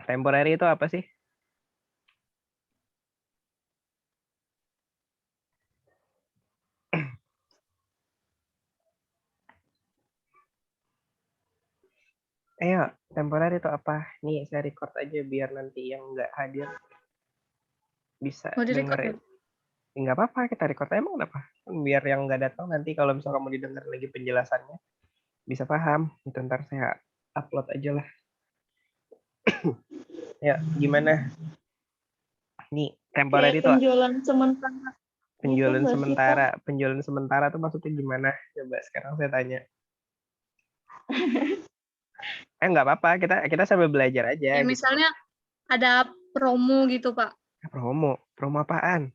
Temporary itu apa sih? Ayo, temporary itu apa? Nih, saya record aja biar nanti yang nggak hadir bisa Mau di-record dengerin. ya? Nggak apa-apa, kita record emang kenapa? Biar yang nggak datang nanti kalau misalnya kamu didengar lagi penjelasannya, bisa paham. Itu ntar saya upload aja lah. Ya, gimana? Nih, temporary Kayak itu penjualan sementara. penjualan Gitu nggak sih, Pak? sementara. Penjualan sementara tuh maksudnya gimana? Coba sekarang saya tanya. Nggak apa-apa, kita sambil belajar aja Ya, gitu. misalnya ada promo gitu, Pak. Promo apaan?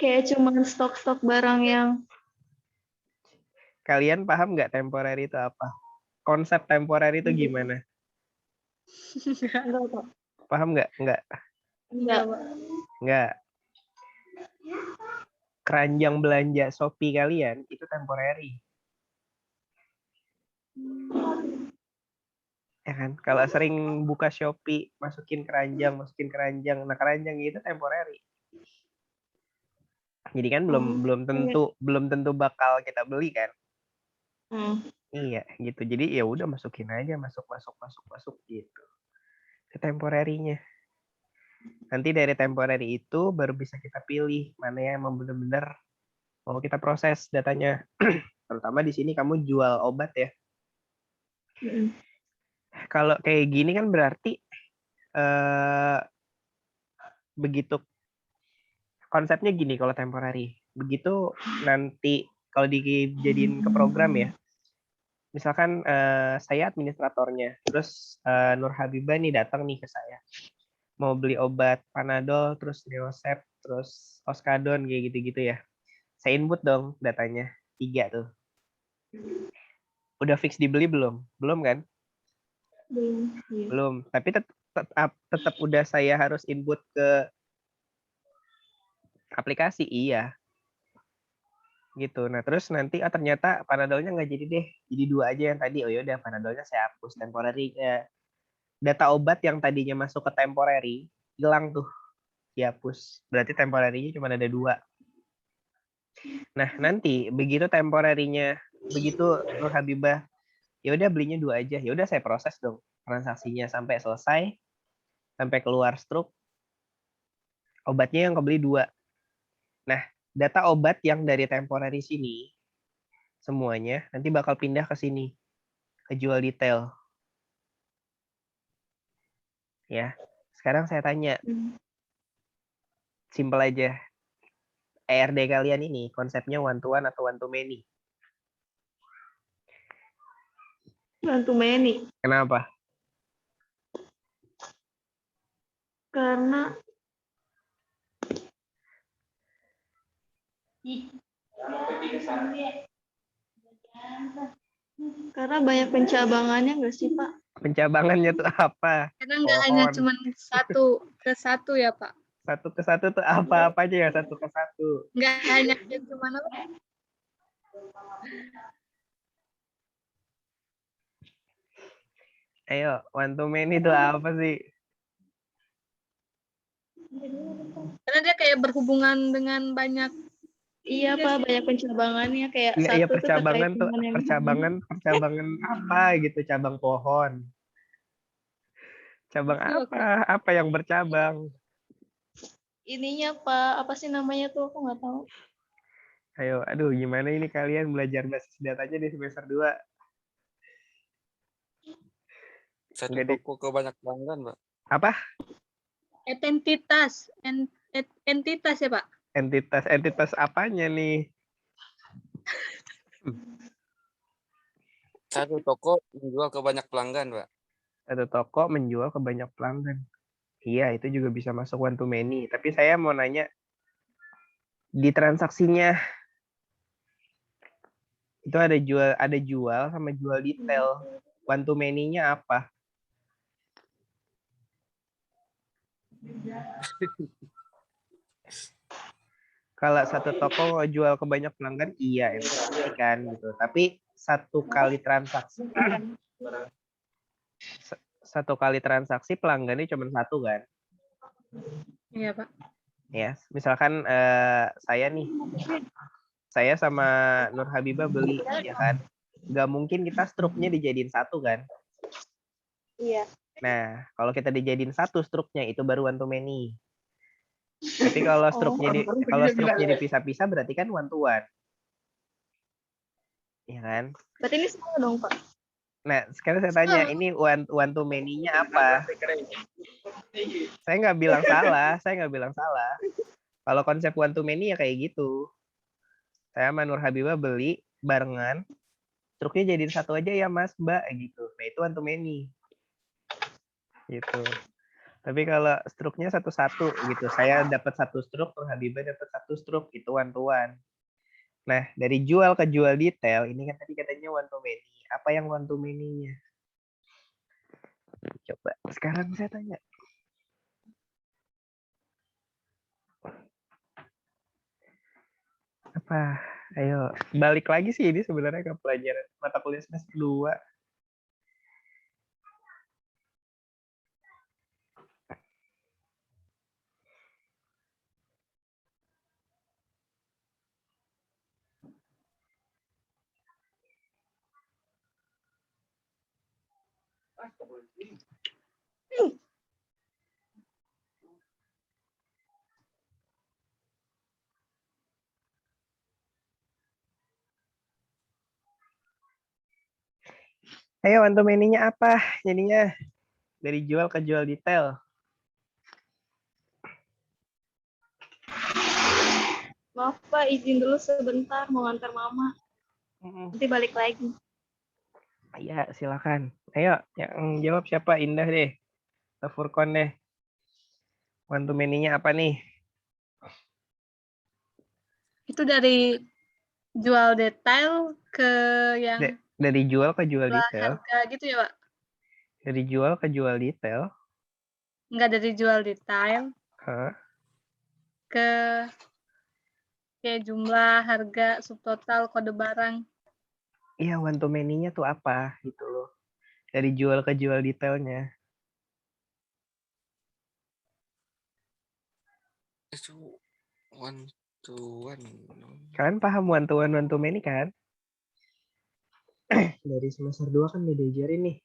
Kayak cuman stok-stok barang yang Kalian paham nggak temporary itu apa? Konsep temporary itu gimana? enggak, Pak. Paham nggak? Enggak. Nggak. Keranjang belanja Shopee kalian itu temporary. Ya kan? Kalau sering buka Shopee, masukin keranjang. Nah, keranjang itu temporary. Jadi kan belum tentu bakal kita beli kan? Iya, gitu. Jadi ya udah masukin aja, masuk gitu. Itu temporary-nya. Nanti dari temporary itu baru bisa kita pilih mana yang benar-benar mau kita proses datanya. Terutama di sini kamu jual obat ya. Kalau kayak gini kan berarti begitu konsepnya gini kalau temporary. Begitu nanti kalau dijadiin ke program ya. Misalkan saya administratornya, terus Nur Habibah nih datang nih ke saya. Mau beli obat Panadol, terus Neosep, terus Oskadon kayak gitu-gitu ya. Saya input dong datanya, 3 tuh. Udah fix dibeli belum? Belum kan? Belum. Tapi tetap udah saya harus input ke aplikasi, iya. Gitu. Nah, terus nanti ternyata Panadolnya nggak jadi deh. Jadi 2 aja yang tadi. Oh yaudah, Panadolnya saya hapus temporary. Data obat yang tadinya masuk ke temporary, hilang tuh. Dihapus. Berarti temporary-nya cuma ada 2. Nah, nanti begitu temporary-nya, begitu Nur Habibah, ya udah belinya 2 aja. Ya udah saya proses dong transaksinya sampai selesai, sampai keluar struk. Obatnya yang kebeli 2. Nah, data obat yang dari temporary sini semuanya nanti bakal pindah ke sini, ke jual detail. Ya. Sekarang saya tanya. Simple aja. ERD kalian ini konsepnya one to one atau one to many? One to many. Kenapa? Karena banyak pencabangannya nggak sih, Pak? Pencabangannya tuh apa? Karena nggak hanya Pohon. cuma satu ke satu ya, Pak. Satu ke satu tuh apa aja ya satu ke satu? Nggak hanya cuma apa? Ayo, one to many itu apa sih? Karena dia kayak berhubungan dengan banyak. Iya, Pak, banyak pencabangannya kayak Iya, satu tuh terkait percabangan tuh dengan yang percabangan apa gitu, cabang pohon. Cabang apa? Apa yang bercabang? ininya, Pak, apa sih namanya tuh aku nggak tahu. Ayo, aduh gimana ini kalian belajar basis datanya di semester 2? Satu toko ke banyak pelanggan, Pak. Apa? Entitas ya, Pak? Entitas apanya nih? Satu toko menjual ke banyak pelanggan, Pak. Satu toko menjual ke banyak pelanggan. Iya, itu juga bisa masuk one to many. Tapi saya mau nanya, di transaksinya itu ada jual sama jual detail. One to many-nya apa? Kalau satu toko jual ke banyak pelanggan, iya itu pasti kan gitu. Tapi satu kali transaksi, satu kali transaksi pelanggannya cuma satu kan? Iya, Pak. Ya, misalkan saya nih, saya sama Nur Habibah beli, ya kan? Nggak mungkin kita struknya dijadiin satu kan? Iya. Nah, kalau kita dijadiin satu struknya itu baru one to many. Tapi kalau struknya dipisah-pisah berarti kan one to one. Ya kan? Berarti ini semua dong, Pak. Nah, sekarang saya tanya, ini one to many-nya apa? Saya nggak bilang salah. Kalau konsep one to many ya kayak gitu. Saya sama Nur Habibah beli barengan, struknya jadiin satu aja ya Mas, Mbak, gitu. Nah, itu one to many. Gitu. Tapi kalau struknya satu-satu gitu, saya dapat satu struk, Nur Habibah dapat satu struk, itu one to one. Nah, dari jual ke jual detail, ini kan tadi katanya one to many. Apa yang one to many-nya? Coba sekarang saya tanya. Apa? Ayo, balik lagi sih ini sebenarnya ke pelajaran mata kuliah semester 2. Ayo, one to many-nya apa? Jadinya dari jual ke jual detail. Maaf, Pak, izin dulu sebentar mau ngantar Mama. Nanti balik lagi. Iya, silakan. Ayo, yang jawab siapa? Indah deh. Atau Furkon deh. One to many-nya apa nih? Itu dari jual detail ke yang Dari jual ke jual jual detail. harga gitu ya, Pak? Dari jual ke jual detail. Enggak dari jual detail Hah? ke kayak jumlah, harga, subtotal, kode barang. Iya, one to many-nya tuh apa gitu loh. Dari jual ke jual detailnya. Itu one to one. Kalian paham one to many kan? Dari semester 2 kan udah diajarin nih.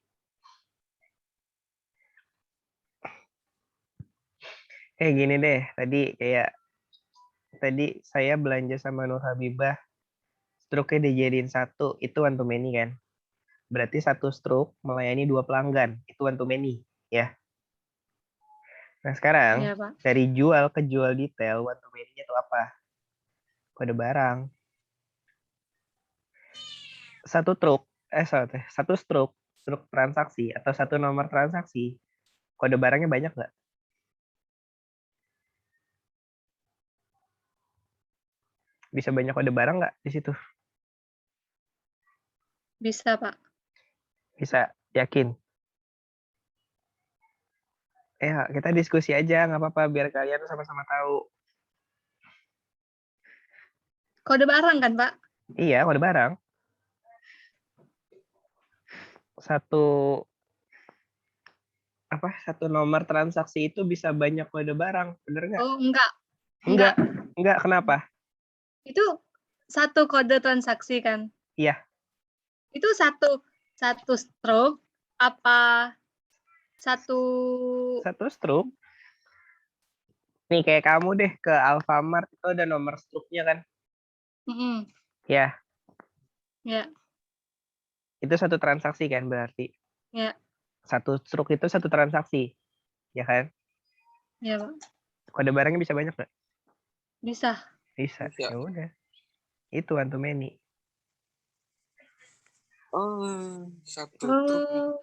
Gini deh, tadi saya belanja sama Nur Habibah, struknya dijadiin satu, itu one to many kan? Berarti satu struk melayani 2 pelanggan, itu one to many, ya. Nah sekarang, Iya, Pak. dari jual ke jual detail, one to many-nya itu apa? Kode barang. Satu struk transaksi atau satu nomor transaksi, kode barangnya banyak nggak? Bisa banyak kode barang nggak di situ? Bisa, Pak. Bisa, yakin? Kita diskusi aja, nggak apa-apa, biar kalian sama-sama tahu. Kode barang kan, Pak? Iya, kode barang. Satu nomor transaksi itu bisa banyak kode barang, bener nggak? Oh, enggak. Enggak, kenapa? Itu satu kode transaksi kan? Iya. Itu satu struk apa satu struk. Nih kayak kamu deh ke Alfamart itu ada nomor struknya kan? Ya. Ya. Itu satu transaksi kan berarti? Ya. Satu struk itu satu transaksi, ya kan? Ya, Pak. Kode barangnya bisa banyak nggak? Bisa. Bisa. Ya udah. Itu one to many. Oh, satu truk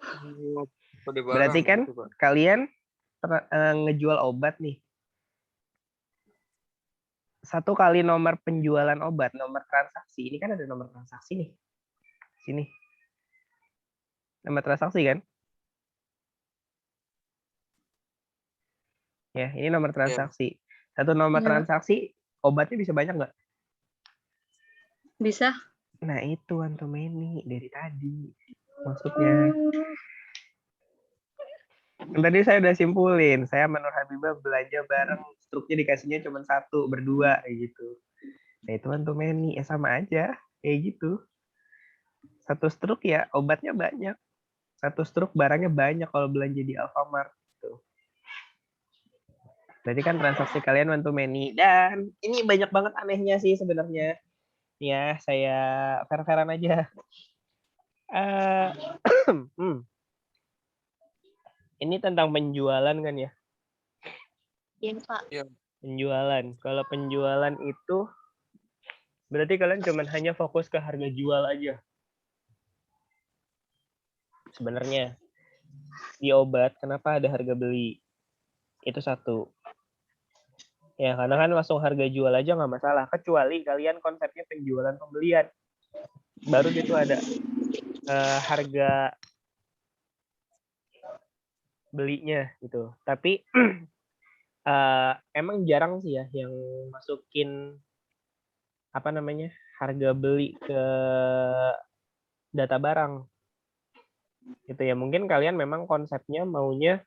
kode barang. Berarti kan gitu, Pak. kalian ngejual obat nih. Satu kali nomor penjualan obat, nomor transaksi. Ini kan ada nomor transaksi nih. Sini. Nomor transaksi kan? Ya, ini nomor transaksi. Satu nomor transaksi, obatnya bisa banyak nggak? Bisa. Nah itu one to many dari tadi maksudnya. Tadi saya udah simpulin, saya sama Nur Habibah belanja bareng, struknya dikasihnya cuma 1, berdua kayak gitu. Nah itu one to many, ya sama aja kayak gitu. 1 struk ya obatnya banyak, 1 struk barangnya banyak kalau belanja di Alfamart. Gitu. Berarti kan transaksi kalian one to many. Dan ini banyak banget anehnya sih sebenarnya. Ya saya fair-fairan aja. Ini tentang penjualan kan ya? Iya, Pak. Penjualan. Kalau penjualan itu berarti kalian cuman hanya fokus ke harga jual aja. Sebenarnya di obat kenapa ada harga beli? Itu 1. Ya karena kan langsung harga jual aja nggak masalah. Kecuali kalian konsepnya penjualan pembelian. Baru gitu ada harga belinya gitu. Tapi emang jarang sih ya yang masukin apa namanya harga beli ke data barang gitu ya. Mungkin kalian memang konsepnya maunya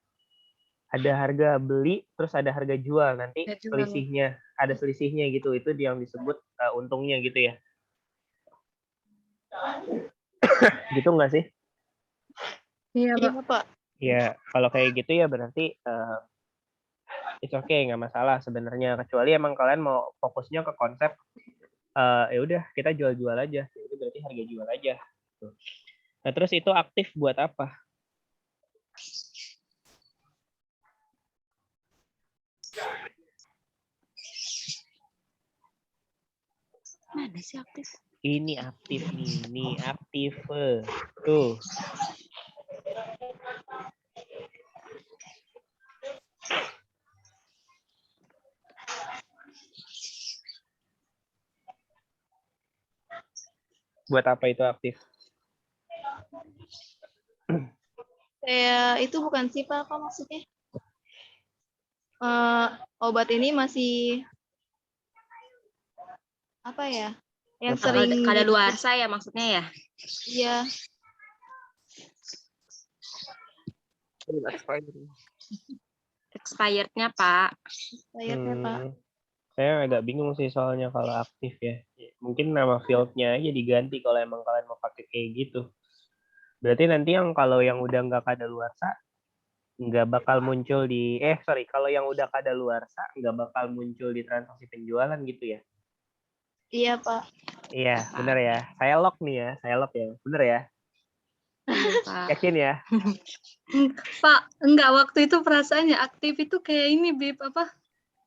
ada harga beli terus ada harga jual, nanti selisihnya ada selisihnya gitu, itu yang disebut untungnya gitu ya. Gitu nggak sih? Iya, Iya, Pak. Pak. Ya kalau kayak gitu ya berarti it's okay, nggak masalah sebenarnya, kecuali emang kalian mau fokusnya ke konsep ya udah kita jual-jual aja, itu berarti harga jual aja. Nah terus itu aktif buat apa? Mana sih aktif? Ini aktif nih, aktif tuh. Buat apa itu aktif? Itu bukan sih, Pak, apa maksudnya? Obat ini masih apa ya? Yang sering kadaluarsa ya maksudnya ya? Iya. Expired-nya, Pak. Expired-nya, Pak. Saya agak bingung sih soalnya kalau aktif ya. Mungkin nama field-nya aja diganti kalau emang kalian mau pakai kayak gitu. Berarti nanti yang kalau yang udah nggak kadaluarsa nggak bakal muncul di kalau yang udah kadaluarsa nggak bakal muncul di transaksi penjualan gitu ya? Iya, Pak. Iya, benar ya. Saya lock nih ya, saya lock ya. Bener ya? Pak. Yakin ya? Pak, enggak, waktu itu perasaannya aktif itu kayak ini, Bib, apa?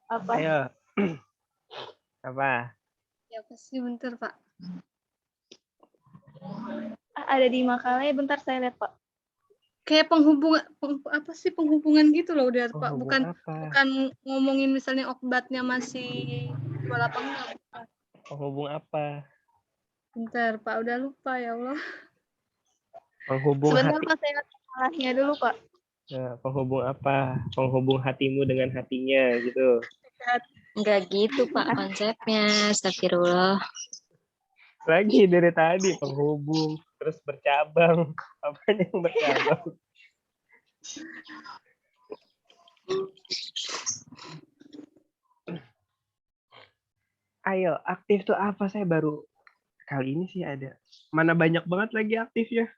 Apa? Ayo. Apa? Ya, pasti bentar, Pak. Ada di makalahnya, bentar saya lihat, Pak. Kayak penghubungan gitu loh udah, Pak. Penghubung apa? Bukan ngomongin misalnya obatnya masih jual apa enggak. Penghubung apa? Bentar, Pak, udah lupa ya Allah. Penghubung Sebentar, hati. Pak, saya lihat makalahnya dulu, Pak. Nah, penghubung apa? Penghubung hatimu dengan hatinya gitu. Enggak gitu, Pak, konsepnya. Astagfirullah. Lagi dari tadi penghubung, terus bercabang. Apanya yang bercabang? Ayo, aktif tuh apa? Saya baru kali ini sih ada. Mana banyak banget lagi aktif ya.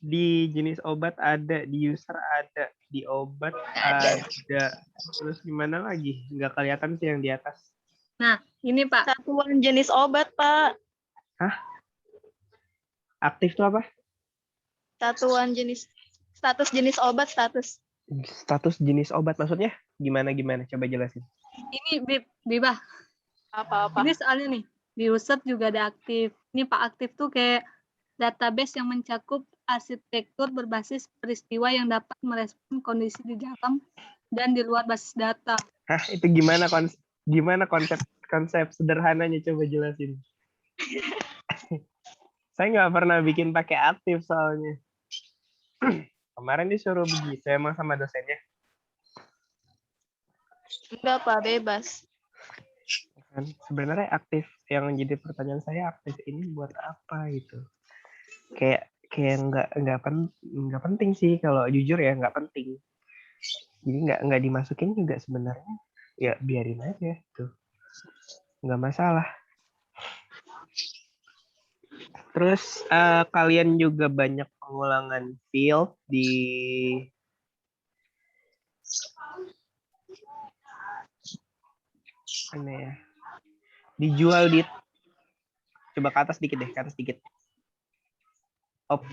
Di jenis obat ada, di user ada, di obat ada. Terus gimana lagi? Nggak kelihatan sih yang di atas. Nah, ini Pak. Satuan jenis obat, Pak. Hah? Aktif tuh apa? Satuan jenis, status jenis obat, status. Status jenis obat maksudnya? Gimana? Coba jelasin. Ini Bibah. Apa-apa? Ini soalnya nih, di user juga ada aktif. Ini Pak, aktif tuh kayak database yang mencakup arsitektur berbasis peristiwa yang dapat merespon kondisi di dalam dan di luar basis data. Hah, itu gimana konsep sederhananya, coba jelasin. Saya nggak pernah bikin pakai aktif soalnya. Kemarin disuruh begitu emang sama dosennya. Enggak, Pak, bebas. Kan sebenarnya aktif, yang jadi pertanyaan saya, aktif ini buat apa gitu. Kayak nggak penting sih, kalau jujur ya nggak penting. Jadi nggak dimasukin juga sebenarnya, ya biarin aja tuh, nggak masalah. Terus kalian juga banyak pengulangan field di mana ya? Dijual di, coba ke atas dikit deh, ke atas dikit. Op.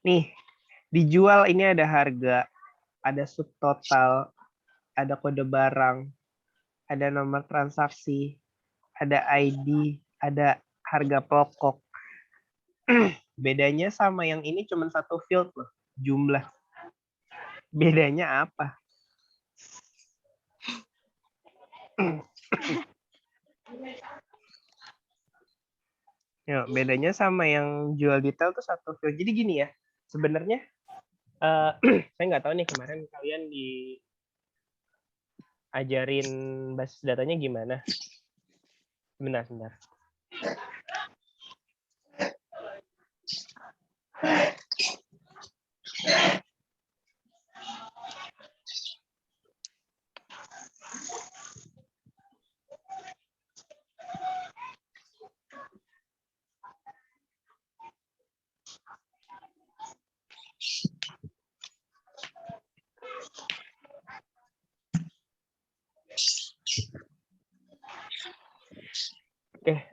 Nih, dijual ini ada harga, ada subtotal, ada kode barang, ada nomor transaksi, ada ID, ada harga pokok. Bedanya sama yang ini cuma satu field loh, jumlah. Bedanya apa? Ya, bedanya sama yang jual detail tuh satu field. Jadi gini ya, sebenarnya saya nggak tahu nih kemarin kalian diajarin basis datanya gimana. Sebentar. Oke,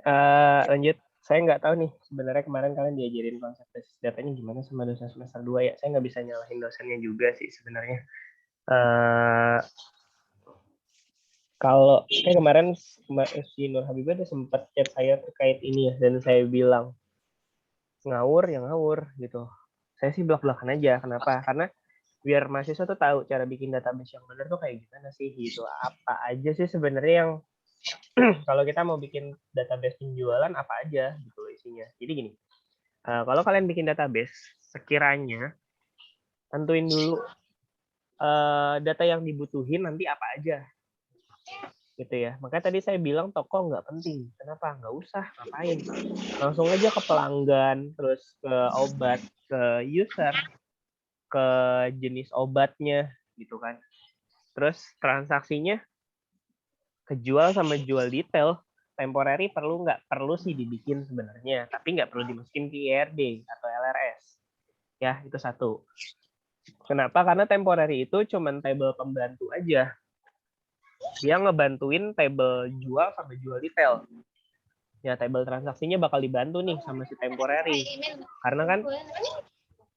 lanjut. Saya nggak tahu nih, sebenarnya kemarin kalian diajarin konsep basis datanya gimana sama dosen semester 2 ya. Saya nggak bisa nyalahin dosennya juga sih sebenarnya. Kalau kemarin si Nur Habibah udah sempat chat saya terkait ini ya, dan saya bilang ngawur ya ngawur gitu. Saya sih belak-belakan aja. Kenapa? Karena biar mahasiswa tuh tahu cara bikin database yang benar tuh kayak gimana sih gitu. Apa aja sih sebenarnya yang kalau kita mau bikin database penjualan apa aja gitu isinya. Jadi gini, kalau kalian bikin database, sekiranya tentuin dulu data yang dibutuhin nanti apa aja gitu ya. Makanya tadi saya bilang toko nggak penting. Kenapa? Nggak usah, ngapain? Langsung aja ke pelanggan, terus ke obat, ke user, ke jenis obatnya gitu kan. Terus transaksinya kejual sama jual detail. Temporary perlu nggak? Perlu sih dibikin sebenarnya, tapi nggak perlu dimasukin ke IRD atau LRS. Ya, itu satu. Kenapa? Karena temporary itu cuma table pembantu aja. Dia ngebantuin table jual sama jual detail. Ya, table transaksinya bakal dibantu nih sama si temporary. Karena kan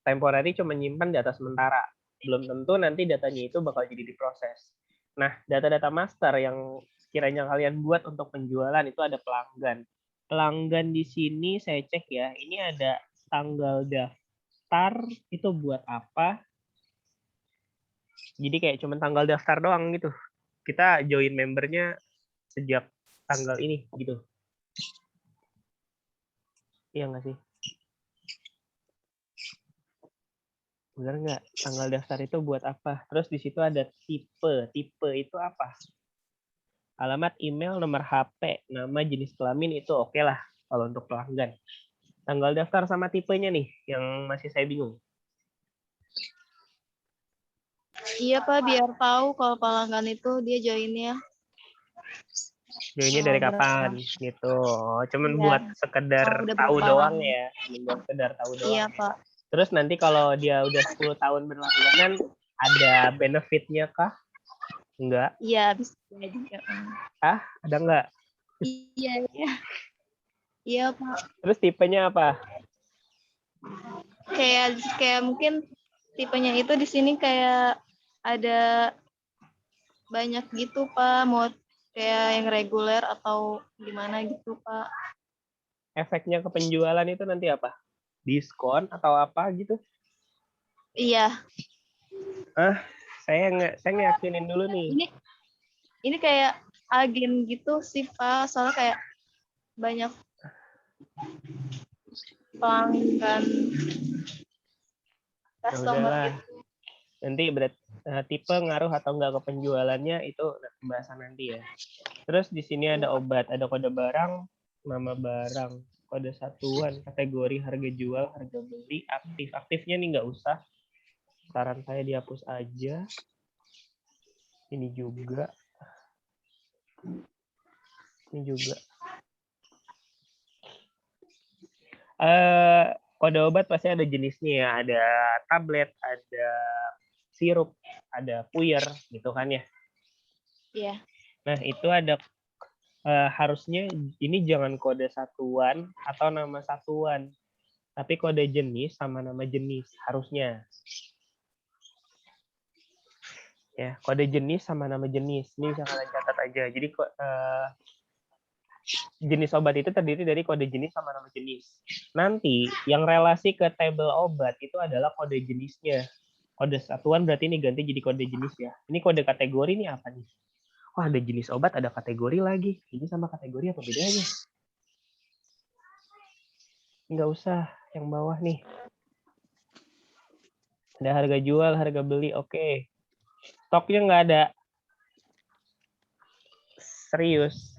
temporary cuma nyimpan data sementara. Belum tentu nanti datanya itu bakal jadi diproses. Nah, data-data master yang sekiranya kalian buat untuk penjualan itu ada pelanggan. Pelanggan di sini saya cek ya, ini ada tanggal daftar itu buat apa. Jadi kayak cuma tanggal daftar doang gitu. Kita join membernya sejak tanggal ini gitu. Iya nggak sih? Benar nggak? Tanggal daftar itu buat apa? Terus di situ ada tipe. Tipe itu apa? Alamat, email, nomor HP, nama, jenis kelamin itu oke lah kalau untuk pelanggan. Tanggal daftar sama tipenya nih yang masih saya bingung. Iya Pak, biar tahu kalau pelanggan itu dia joinnya. Joinnya dari kapan gitu. Cuman Iya. buat sekedar tahu doang ya. Buat sekedar tahu doang. Iya Pak. Terus nanti kalau dia udah 10 tahun berlangganan, ada benefitnya kah? Enggak. Iya, bisa juga. Ah, ada enggak? Iya. Iya Pak. Terus tipenya apa? Kayak mungkin tipenya itu di sini kayak ada banyak gitu Pak, mau kayak yang reguler atau gimana gitu Pak. Efeknya ke penjualan itu nanti apa? Diskon atau apa gitu? Iya. Saya ngeyakinin dulu nih. Ini kayak agen gitu sih Pak, soalnya kayak banyak pelanggan customer gitu. Nanti tipe ngaruh atau enggak ke penjualannya itu pembahasan nanti ya. Terus di sini ada obat, ada kode barang, nama barang, kode satuan, kategori, harga jual, harga beli, aktif. Aktifnya nih nggak usah. Saran saya dihapus aja. Ini juga. Ini juga. Kode obat pasti ada jenisnya ya. Ada tablet, ada sirup, ada puyer, gitu kan ya. Iya. Nah, itu ada harusnya ini jangan kode satuan atau nama satuan, tapi kode jenis sama nama jenis harusnya. Ya, kode jenis sama nama jenis. Ini bisa kalian catat aja. Jadi jenis obat itu terdiri dari kode jenis sama nama jenis. Nanti yang relasi ke tabel obat itu adalah kode jenisnya. Kode satuan berarti ini ganti jadi kode jenis ya. Ini kode kategori ini apa nih? Wah, ada jenis obat, ada kategori lagi. Ini sama kategori apa bedanya? Nggak usah, yang bawah nih. Ada harga jual, harga beli, oke. Stoknya nggak ada. Serius.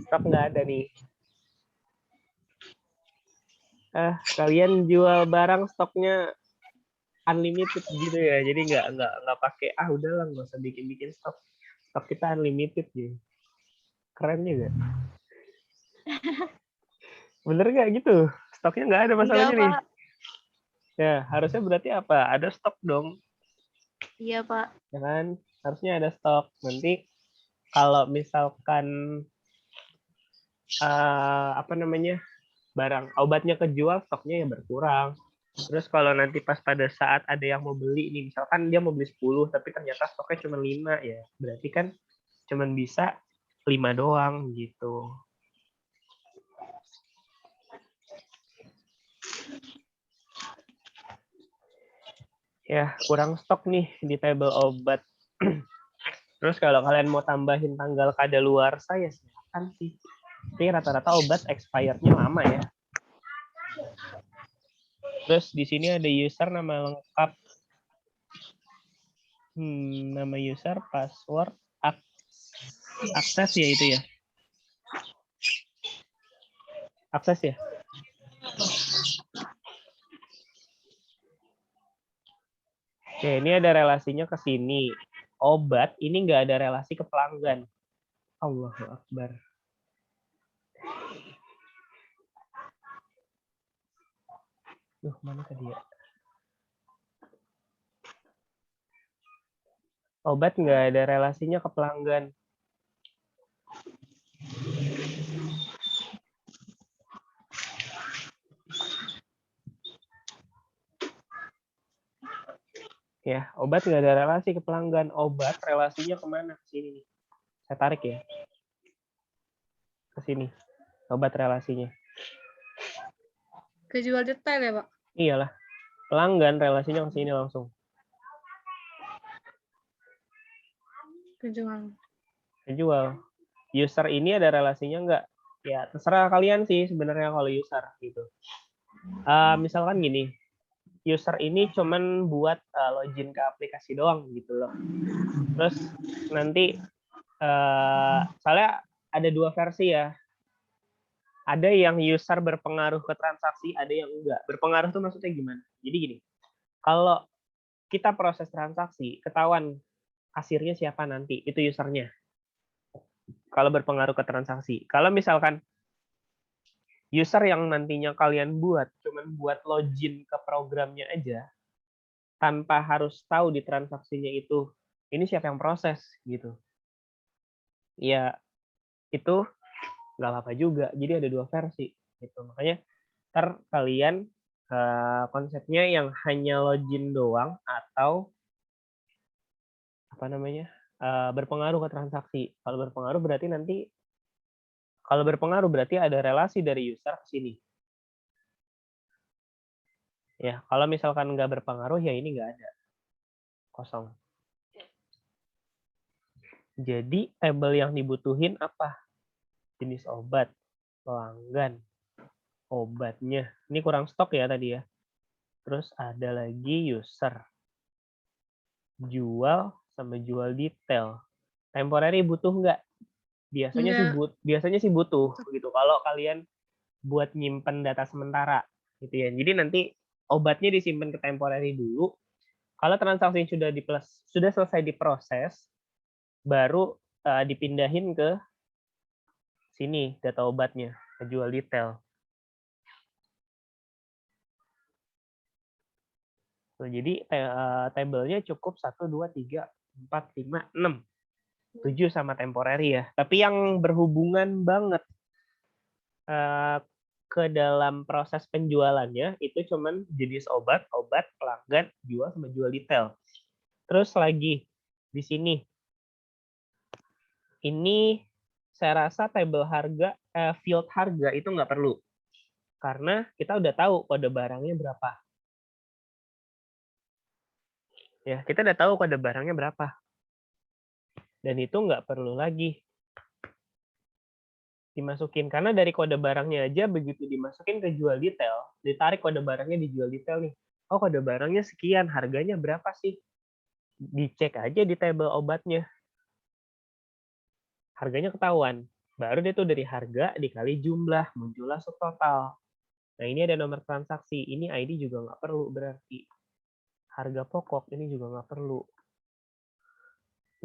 Stok nggak ada nih. Kalian jual barang stoknya unlimited gitu ya. Jadi nggak pakai udahlah nggak usah bikin stok. Stok kita unlimited gitu. Keren juga. Bener nggak gitu? Stoknya nggak ada masalahnya nih. Ya, harusnya berarti apa? Ada stok dong. Iya, Pak. Ya kan? Harusnya ada stok. Nanti kalau misalkan barang obatnya kejual, stoknya ya berkurang. Terus kalau nanti pas pada saat ada yang mau beli nih, misalkan dia mau beli 10 tapi ternyata stoknya cuma 5 ya, berarti kan cuma bisa 5 doang gitu. Ya, kurang stok nih di tabel obat. Terus kalau kalian mau tambahin tanggal kadaluarsa ya silakan sih. Tapi rata-rata obat expirednya lama ya. Terus di sini ada user, nama lengkap, nama user, password, akses ya itu ya. Akses ya. Oke, ini ada relasinya ke sini. Obat ini nggak ada relasi ke pelanggan. Allahu Akbar. Mana tadi ya? Obat nggak ada relasinya ke pelanggan. Ya, obat nggak ada relasi ke pelanggan. Obat relasinya kemana? Ke sini. Saya tarik ya. Ke sini. Obat relasinya. Kejual detail ya, Pak? Iyalah. Pelanggan relasinya ke sini langsung. Kejual. User ini ada relasinya nggak? Ya, terserah kalian sih sebenarnya kalau user gitu. Misalkan gini. User ini cuman buat login ke aplikasi doang gitu loh. Terus nanti soalnya ada 2 versi ya. Ada yang user berpengaruh ke transaksi, ada yang enggak. Berpengaruh tuh maksudnya gimana? Jadi gini, kalau kita proses transaksi, ketahuan kasirnya siapa nanti, itu usernya. Kalau berpengaruh ke transaksi. Kalau misalkan user yang nantinya kalian buat, cuman buat login ke programnya aja, tanpa harus tahu di transaksinya itu, ini siapa yang proses, gitu. Ya, itu nggak apa-apa juga. Jadi ada 2 versi. Gitu. Makanya, ntar kalian konsepnya yang hanya login doang, atau berpengaruh ke transaksi. Kalau berpengaruh berarti ada relasi dari user ke sini. Ya, kalau misalkan nggak berpengaruh ya ini nggak ada, kosong. Jadi tabel yang dibutuhin apa? Jenis obat, pelanggan, obatnya. Ini kurang stok ya tadi ya. Terus ada lagi user. jual sama jual detail. Temporary butuh nggak? Biasanya sih butuh gitu. Kalau kalian buat nyimpen data sementara gitu ya. Jadi nanti obatnya disimpan ke temporary dulu. Kalau transaksi sudah selesai diproses, baru dipindahin ke sini data obatnya, ke jual detail. Tuh, jadi tabelnya cukup 1, 2, 3, 4, 5, 6. 7 sama temporary ya. Tapi yang berhubungan banget ke dalam proses penjualannya itu cuman jenis obat, pelanggan, jual sama jual detail. Terus lagi di sini. Ini saya rasa tabel harga, field harga itu nggak perlu. Karena kita udah tahu kode barangnya berapa. Ya, kita udah tahu kode barangnya berapa. Dan itu nggak perlu lagi dimasukin. Karena dari kode barangnya aja begitu dimasukin ke jual detail, ditarik kode barangnya di jual detail nih. Oh, kode barangnya sekian, harganya berapa sih? Dicek aja di tabel obatnya. Harganya ketahuan. Baru dia tuh dari harga dikali jumlah, muncullah subtotal. Nah, ini ada nomor transaksi. Ini ID juga nggak perlu berarti. Harga pokok ini juga nggak perlu.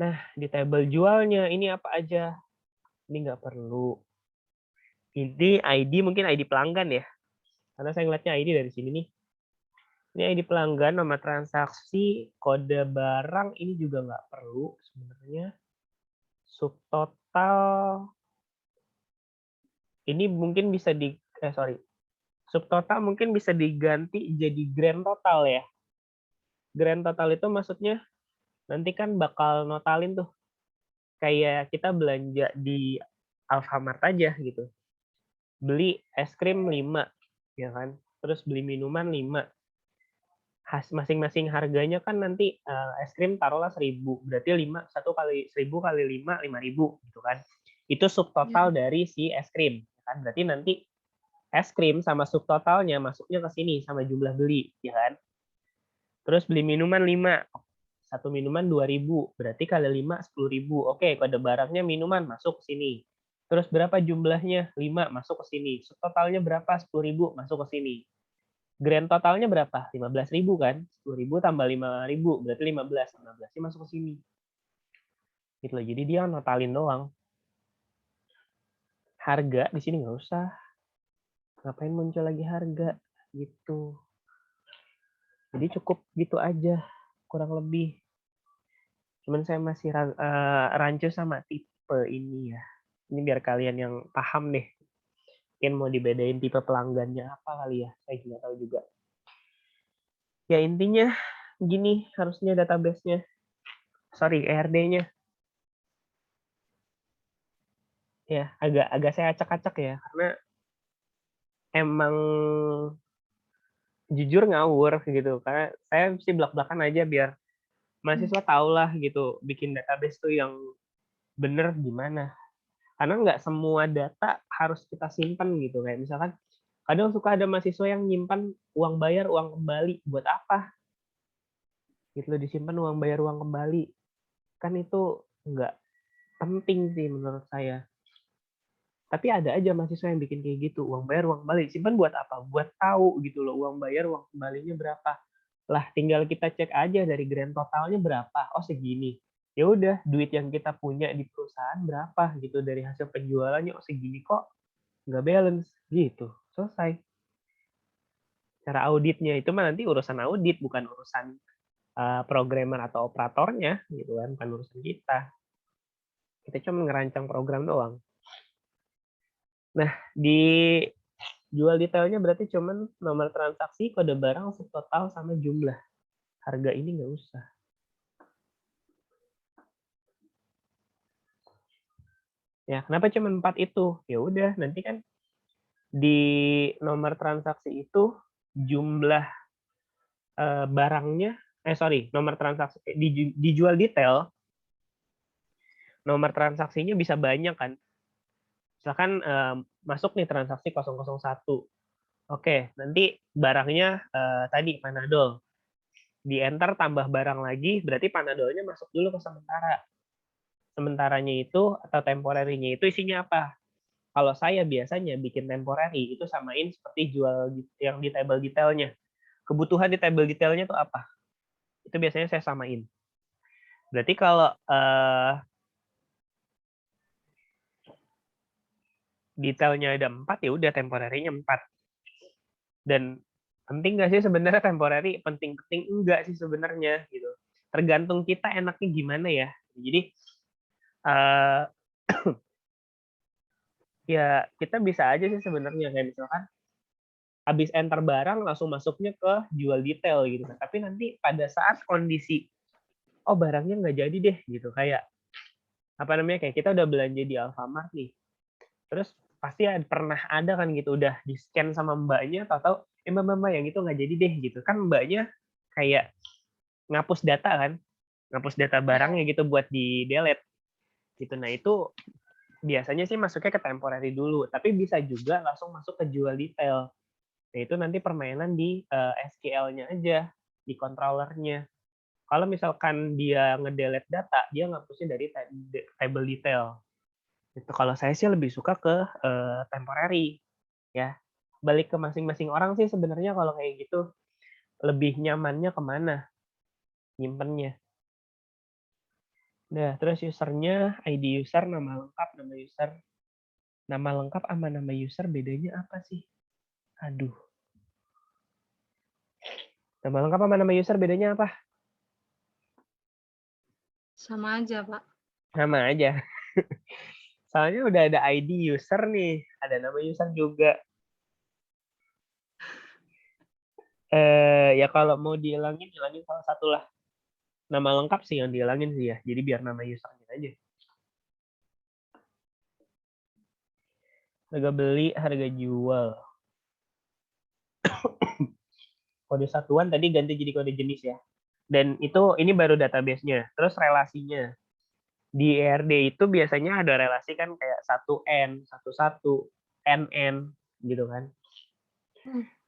Nah, di tabel jualnya ini apa aja? Ini nggak perlu. Ini ID mungkin ID pelanggan ya. Karena saya ngeliatnya ID dari sini nih. Ini ID pelanggan, nomor transaksi, kode barang ini juga nggak perlu sebenarnya. Subtotal ini mungkin bisa subtotal mungkin bisa diganti jadi grand total ya. Grand total itu maksudnya nanti kan bakal notalin tuh. Kayak kita belanja di Alfamart aja gitu. Beli es krim 5, ya kan? Terus beli minuman 5. Masing-masing harganya kan nanti es krim taruhlah 1.000. Berarti 1 kali 1.000 kali 5, 5.000 gitu kan. Itu subtotal dari si es krim. Kan? Berarti nanti es krim sama subtotalnya masuknya ke sini sama jumlah beli, ya kan? Terus beli minuman 5. Satu minuman 2.000. Berarti kali 5, 10.000. Oke, kode barangnya minuman masuk ke sini. Terus berapa jumlahnya? 5 masuk ke sini. Subtotalnya berapa? 10.000 masuk ke sini. Grand totalnya berapa? 15.000 kan? 10.000 tambah 5.000 berarti 15. 15-nya masuk ke sini. Gitu loh. Jadi dia notalin doang. Harga di sini nggak usah. Ngapain muncul lagi harga? Gitu. Jadi cukup gitu aja. Kurang lebih. Cuman saya masih rancu sama tipe ini ya. Ini biar kalian yang paham deh. Mungkin mau dibedain tipe pelanggannya apa kali ya. Saya nggak tahu juga. Ya intinya gini harusnya database-nya. Sorry, ERD-nya. Ya, agak saya acak-acak ya. Karena emang jujur ngawur gitu. Karena saya mesti belak-belakan aja biar mahasiswa tahu lah gitu. Bikin database tuh yang bener gimana. Karena nggak semua data harus kita simpan gitu. Kayak misalkan kadang suka ada mahasiswa yang nyimpan uang bayar, uang kembali. Buat apa? Gitu loh, disimpan uang bayar, uang kembali. Kan itu nggak penting sih menurut saya. Tapi ada aja mahasiswa yang bikin kayak gitu. Uang bayar, uang kembali. Simpan buat apa? Buat tahu gitu loh. Uang bayar, uang kembalinya berapa. Lah tinggal kita cek aja dari grand totalnya berapa. Oh segini. Ya udah, duit yang kita punya di perusahaan berapa gitu dari hasil penjualannya. Oh segini kok nggak balance gitu. Selesai. Cara auditnya itu mah nanti urusan audit, bukan urusan programmer atau operatornya gitu kan, bukan urusan kita. Kita cuma ngerancang program doang. Nah, di jual detailnya berarti cuman nomor transaksi, kode barang, subtotal sama jumlah. Harga ini nggak usah. Ya, kenapa cuma 4 itu? Ya udah, nanti kan di nomor transaksi itu jumlah barangnya, nomor transaksi dijual detail, nomor transaksinya bisa banyak kan. Misalkan masuk nih transaksi 001. Oke, nanti barangnya tadi Panadol. di enter tambah barang lagi, berarti panadolnya masuk dulu ke sementara. Sementaranya itu atau temporary-nya itu isinya apa? Kalau saya biasanya bikin temporary itu samain seperti jual yang di table detailnya. Kebutuhan di table detailnya itu apa? Itu biasanya saya samain. Berarti kalau detailnya ada 4, ya udah temporary-nya 4. Dan penting nggak sih sebenarnya temporary? Penting-penting enggak sih sebenarnya gitu. Tergantung kita enaknya gimana ya. Jadi ya kita bisa aja sih sebenarnya kayak misalkan habis enter barang langsung masuknya ke jual detail gitu. Tapi nanti pada saat kondisi barangnya nggak jadi deh gitu, kayak apa namanya, kayak kita udah belanja di Alfamart nih, terus pasti pernah ada kan gitu, udah di scan sama mbaknya, tahu-tahu mbak yang itu nggak jadi deh gitu kan, mbaknya kayak ngapus data kan, ngapus data barangnya gitu buat di delete gitu. Nah itu biasanya sih masuknya ke temporary dulu, tapi bisa juga langsung masuk ke jual detail. Nah itu nanti permainan di SQL-nya aja, di controllernya. Kalau misalkan dia ngedelete data, dia ngapusnya dari table detail. Itu kalau saya sih lebih suka ke temporary ya. Balik ke masing-masing orang sih sebenarnya kalau kayak gitu lebih nyamannya kemana nyimpennya. Nah, terus usernya ID user, nama lengkap, nama user. Nama lengkap sama nama user bedanya apa sih? Aduh. Nama lengkap sama nama user bedanya apa? Sama aja, Pak. Sama aja. Soalnya udah ada ID user nih, ada nama user juga. Ya kalau mau dihilangin salah satu lah. Nama lengkap sih yang dihilangin sih ya. Jadi biar nama usernya aja. Harga beli, harga jual. Kode satuan tadi ganti jadi kode jenis ya. Dan ini baru database-nya. Terus relasinya. Di ERD itu biasanya ada relasi kan kayak 1N, 11, NN gitu kan.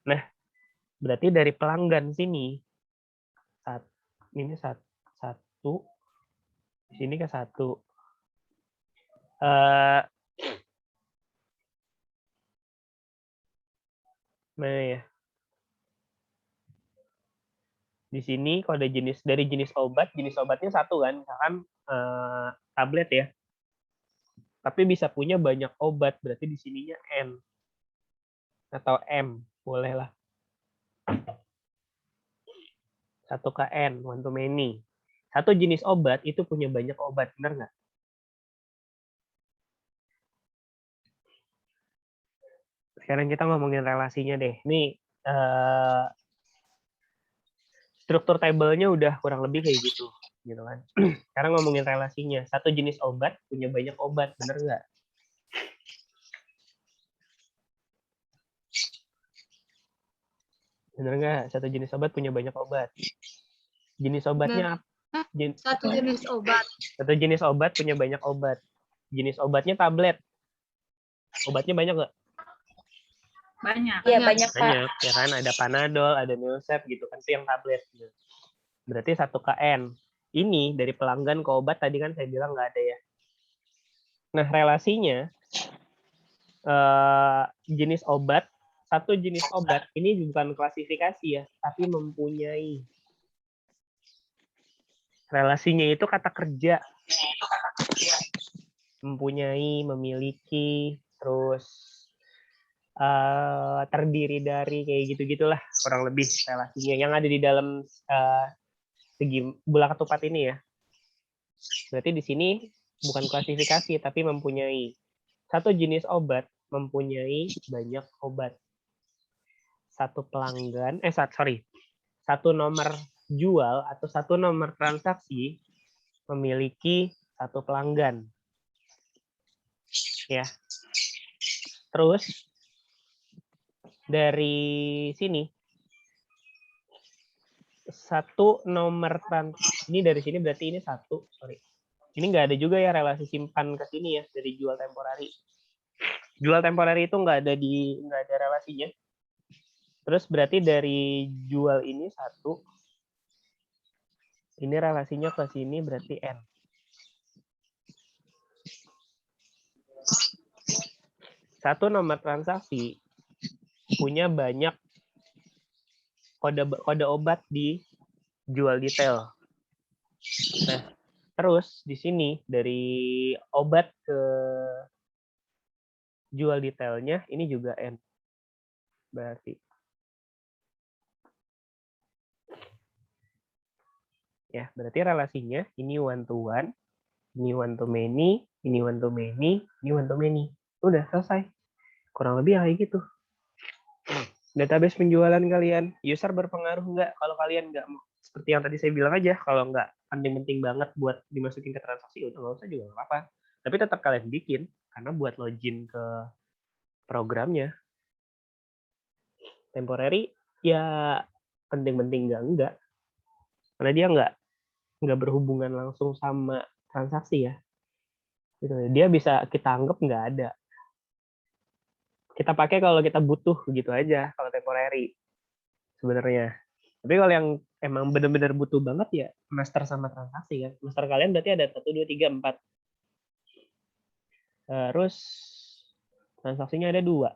Nah, berarti dari pelanggan sini ini satu, di sini ke 1. Mana ya? Di sini kode jenis dari jenis obatnya 1 kan, misalkan tablet ya. Tapi bisa punya banyak obat, berarti di sininya N atau M, boleh lah. 1KN, one to many. Satu jenis obat itu punya banyak obat, benar nggak? Sekarang kita ngomongin relasinya deh. Nih, struktur tabelnya udah kurang lebih kayak gitu kan. Sekarang ngomongin relasinya. Satu jenis obat punya banyak obat, bener nggak? Bener nggak? Satu jenis obat punya banyak obat. Jenis obatnya apa? Satu jenis obat. Satu jenis obat punya banyak obat. Jenis obatnya tablet. Obatnya banyak nggak? Banyak. Iya, banyak, Pak. Banyak, ya kan? Ada Panadol, ada Neosep gitu kan, itu yang tablet. Berarti 1KN. Ini dari pelanggan ke obat tadi kan saya bilang nggak ada ya. Nah, relasinya jenis obat, satu jenis obat ini bukan klasifikasi ya, tapi mempunyai. Relasinya itu kata kerja. Mempunyai, memiliki, terus terdiri dari, kayak gitu-gitulah kurang lebih relasinya yang ada di dalam segi bola ketupat ini ya. Berarti di sini bukan klasifikasi tapi mempunyai. Satu jenis obat mempunyai banyak obat. Satu pelanggan, satu nomor jual atau satu nomor transaksi memiliki satu pelanggan. Ya. Terus dari sini satu nomor ini dari sini berarti ini satu, ini nggak ada juga ya relasi simpan ke sini ya dari jual temporary. Jual temporary itu nggak ada relasinya. Terus berarti dari jual ini 1, Ini relasinya ke sini berarti N. Satu nomor transaksi punya banyak kode obat di jual detail. Nah, terus di sini dari obat ke jual detailnya ini juga N. Berarti ya, berarti relasinya ini one to one, ini one to many, ini one to many, ini one to many. Udah selesai. Kurang lebih kayak gitu. Database penjualan kalian, user berpengaruh nggak? Kalau kalian nggak, seperti yang tadi saya bilang aja, kalau nggak penting-penting banget buat dimasukin ke transaksi, udah nggak usah juga nggak apa-apa. Tapi tetap kalian bikin, karena buat login ke programnya. Temporary, ya penting-penting nggak. Karena dia nggak berhubungan langsung sama transaksi ya. Gitu. Dia bisa kita anggap nggak ada. Kita pakai kalau kita butuh gitu aja, kalau temporary sebenarnya. Tapi kalau yang emang benar-benar butuh banget ya master sama transaksi kan. Master kalian berarti ada 1, 2, 3, 4. Terus transaksinya ada 2.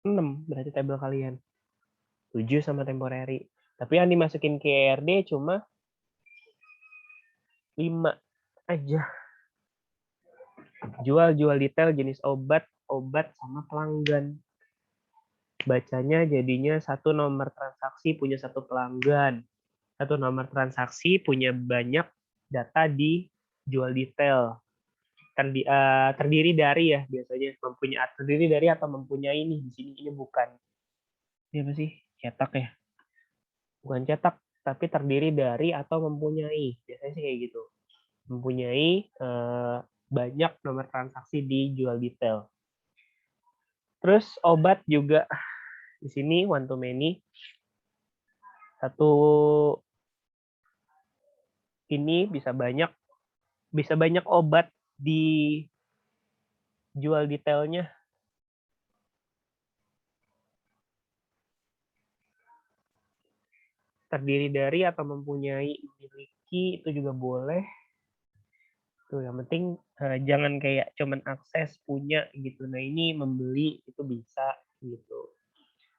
6 berarti tabel kalian. 7 sama temporary. Tapi yang dimasukin ke ERD cuma 5 aja. Jual detail jenis obat sama pelanggan. Bacanya jadinya satu nomor transaksi punya satu pelanggan. Satu nomor transaksi punya banyak data di jual detail. Terdiri dari ya biasanya terdiri dari atau mempunyai ini di sini ini bukan. Ini apa sih? Cetak ya. Bukan cetak, tapi terdiri dari atau mempunyai. Biasanya sih kayak gitu. Mempunyai banyak nomor transaksi di jual detail. Terus obat juga di sini one to many. Satu ini bisa banyak obat di jual detailnya. Terdiri dari atau mempunyai, memiliki itu juga boleh. Tuh yang penting jangan kayak cuman akses punya gitu. Nah ini membeli itu bisa gitu.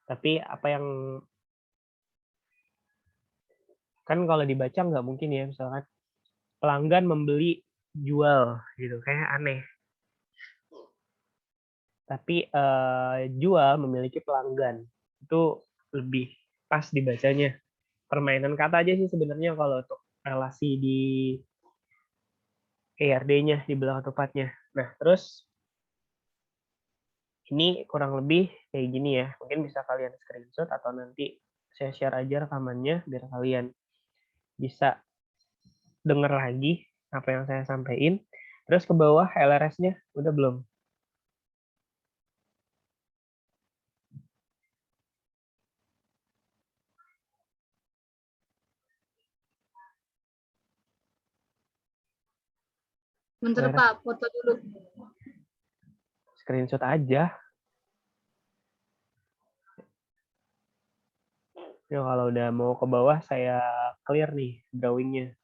Tapi apa yang kan kalau dibaca nggak mungkin ya misalkan pelanggan membeli jual gitu kayak aneh. Tapi jual memiliki pelanggan itu lebih pas dibacanya. Permainan kata aja sih sebenarnya kalau untuk relasi di ERD-nya di belakang tepatnya. Nah terus ini kurang lebih kayak gini ya. Mungkin bisa kalian screenshot atau nanti saya share aja rekamannya biar kalian bisa dengar lagi apa yang saya sampaikan. Terus ke bawah LRS-nya udah belum? Bentar LRS. Pak, foto dulu. Screenshot aja. Ya, kalau udah mau ke bawah saya clear nih drawingnya.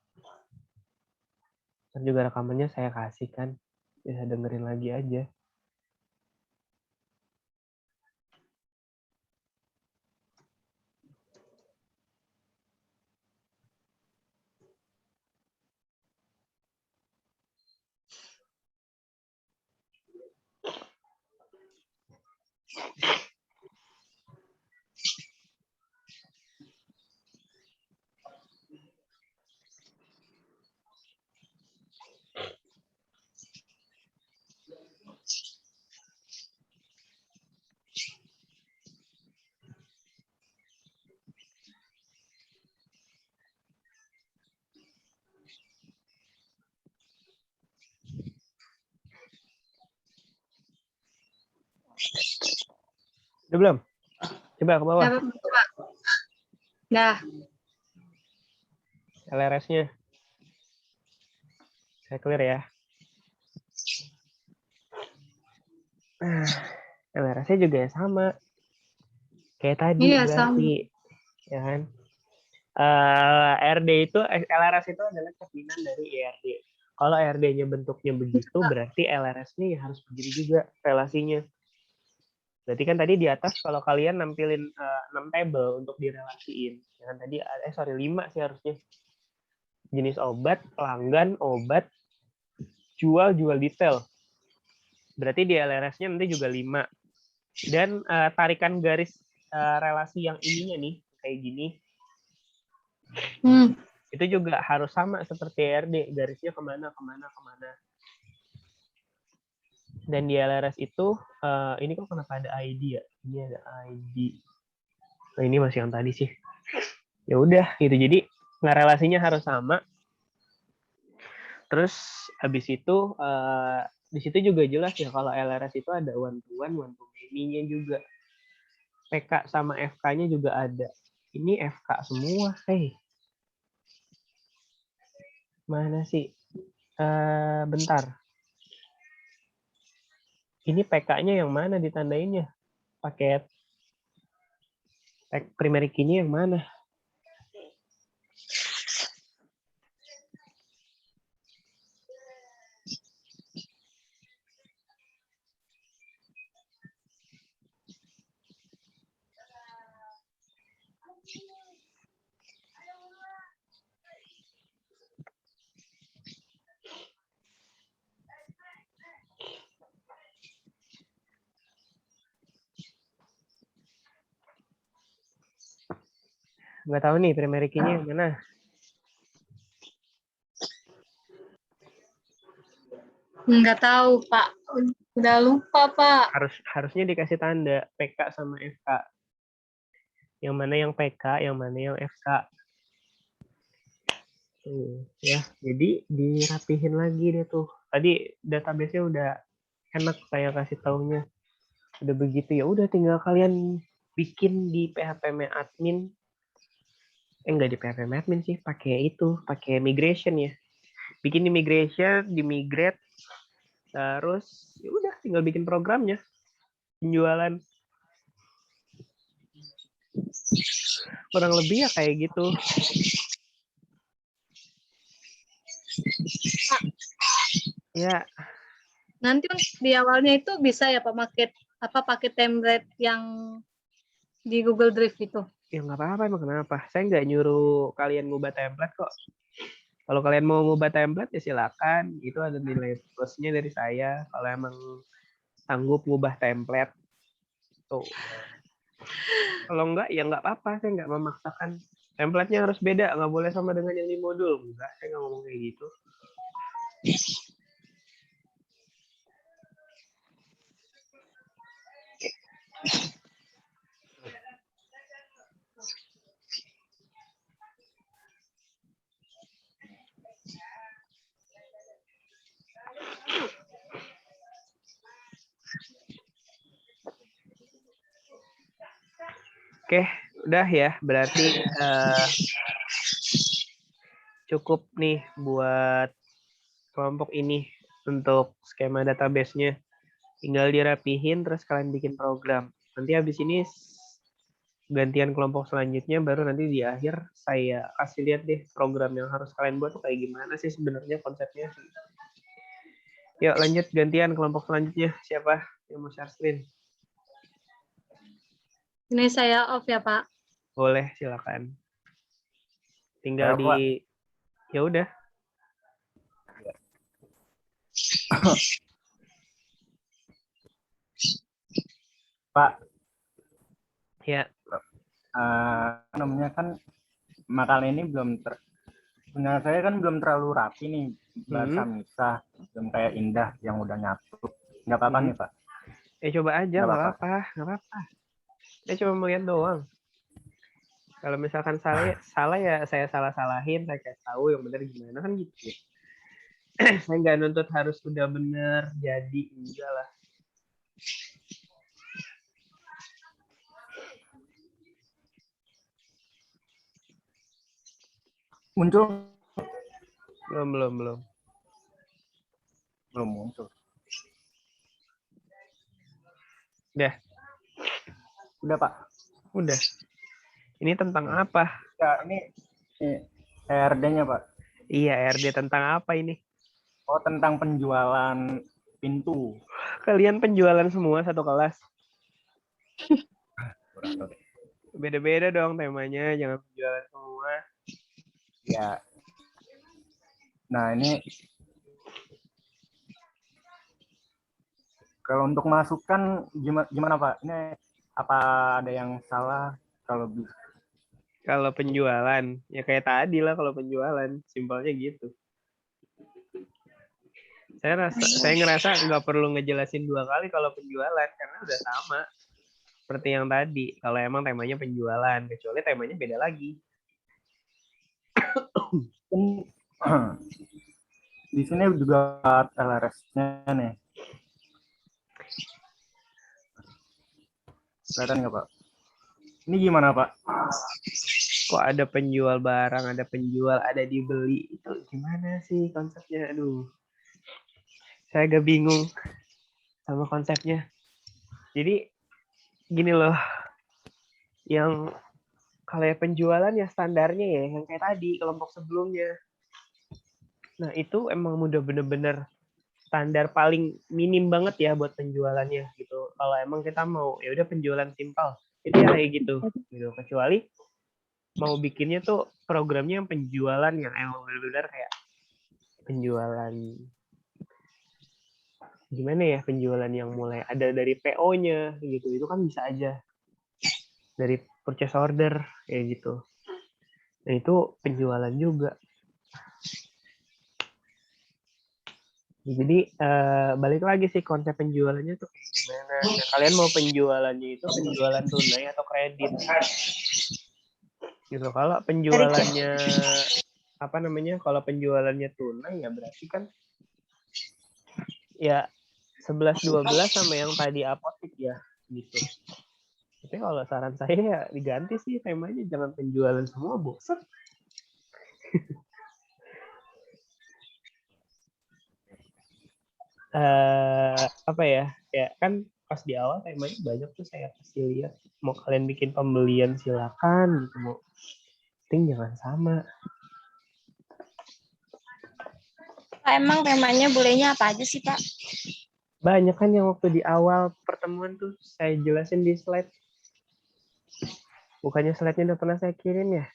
Dan juga rekamannya saya kasih kan. Bisa dengerin lagi aja. Udah belum? Coba ke bawah. Ya, Pak. Dah. LRS-nya. Saya clear ya. LRS-nya juga sama. Kayak tadi Iya, berarti. Ya kan? RD itu LRS itu adalah cerminan dari IRD. Kalau RD-nya bentuknya begitu, berarti LRS nih harus begini juga relasinya. Berarti kan tadi di atas kalau kalian nampilin 6 table untuk direlasiin. Yang tadi 5 sih harusnya. Jenis obat, pelanggan, obat, jual detail. Berarti di LRS-nya nanti juga 5. Dan tarikan garis relasi yang ininya nih, kayak gini. Itu juga harus sama seperti RD, garisnya kemana. Dan di LRS itu, ini kok kenapa ada ID ya? Ini ada ID. Nah, ini masih yang tadi sih. Ya udah gitu. Jadi relasinya harus sama. Terus habis itu di situ juga jelas ya kalau LRS itu ada one to many-nya juga. PK sama FK-nya juga ada. Ini FK semua, Mana sih? Bentar. Ini PK-nya yang mana ditandainnya? Paket primary key-nya yang mana? Nggak tahu nih primary key-nya yang mana. Nggak tahu, Pak. Udah lupa, Pak. Harusnya dikasih tanda PK sama FK. Yang mana yang PK, yang mana yang FK. Tuh, ya. Jadi dirapihin lagi deh tuh. Tadi database-nya udah enak saya kasih taunya. Udah begitu ya udah tinggal kalian bikin di PHP admin. Enggak di PHP admin sih, pakai migration ya. Bikin di migration, di migrate. Terus ya udah tinggal bikin programnya. Penjualan. Kurang lebih ya kayak gitu. Ya. Nanti di awalnya itu bisa ya Pak pakai template yang di Google Drive itu. Ya nggak apa-apa, emang kenapa? Saya nggak nyuruh kalian ngubah template kok. Kalau kalian mau ngubah template ya silakan. Itu ada nilai plusnya dari saya. Kalau emang sanggup ngubah template, tuh. Kalau enggak ya nggak apa-apa. Saya nggak memaksakan. Template-nya harus beda, nggak boleh sama dengan yang di modul. Enggak, saya nggak ngomong kayak gitu. Oke, udah ya. Berarti cukup nih buat kelompok ini untuk skema database-nya. Tinggal dirapihin, terus kalian bikin program. Nanti habis ini gantian kelompok selanjutnya, baru nanti di akhir saya kasih lihat deh program yang harus kalian buat tuh kayak gimana sih sebenarnya konsepnya. Yuk lanjut gantian kelompok selanjutnya. Siapa yang mau share screen? Ini saya off ya Pak. Boleh, silakan. Tinggal di ya udah. Pak. Ya. Namanya kan makalah ini sebenarnya saya kan belum terlalu rapi nih bahasa misah, belum kayak Indah yang udah nyatu. Nggak apa-apa nih Pak. Coba aja, nggak apa-apa. Saya cuma mau lihat doang. Kalau misalkan salah ya saya salah-salahin, saya kasih tahu yang benar gimana kan gitu ya. Saya nggak nuntut harus udah benar jadi, enggak lah. Muncul? Belum muncul. Udah Pak. Udah. Ini tentang apa? Ya ini ERD-nya, Pak. Iya, ERD tentang apa ini? Oh, tentang penjualan pintu. Kalian penjualan semua satu kelas? Kurang tahu deh. Beda-beda dong temanya, jangan penjualan semua. Ya. Nah, ini kalau untuk masukan gimana Pak? Ini apa ada yang salah kalau bisa? Kalau penjualan, ya kayak tadi lah kalau penjualan, simpelnya gitu. Saya ngerasa nggak perlu ngejelasin 2 kali kalau penjualan, karena udah sama. Seperti yang tadi, kalau emang temanya penjualan, kecuali temanya beda lagi. Di sini juga LRS-nya nih. Kelihatan nggak Pak? Ini gimana Pak? Kok ada penjual barang, ada penjual, ada dibeli. Itu gimana sih konsepnya? Aduh. Saya agak bingung sama konsepnya. Jadi gini loh. Yang kalau ya penjualan ya standarnya ya yang kayak tadi kelompok sebelumnya. Nah, itu emang udah bener-bener standar paling minim banget ya buat penjualannya gitu. Kalau emang kita mau ya udah penjualan simpel, itu ya kayak gitu. Kecuali mau bikinnya tuh programnya yang penjualan yang emang benar-benar kayak penjualan gimana ya, penjualan yang mulai ada dari PO-nya gitu, itu kan bisa aja dari purchase order kayak gitu. Nah, itu penjualan juga. Jadi balik lagi sih konsep penjualannya tuh kayak gimana. Nah, kalian mau penjualannya itu penjualan tunai atau kredit? Gitu. Kalau penjualannya apa namanya? Kalau penjualannya tunai ya berarti kan ya 11-12 sama yang tadi apotik ya gitu. Tapi kalau saran saya ya diganti sih temanya, jangan penjualan semua, bosan. Apa ya? Ya kan pas di awal temanya banyak tuh saya kasih lihat. Mau kalian bikin pembelian silakan gitu, mau penting jangan sama. Pak, emang temanya bolehnya apa aja sih, Pak? Banyak kan yang waktu di awal pertemuan tuh saya jelasin di slide. Bukannya slide-nya udah pernah saya kirim ya?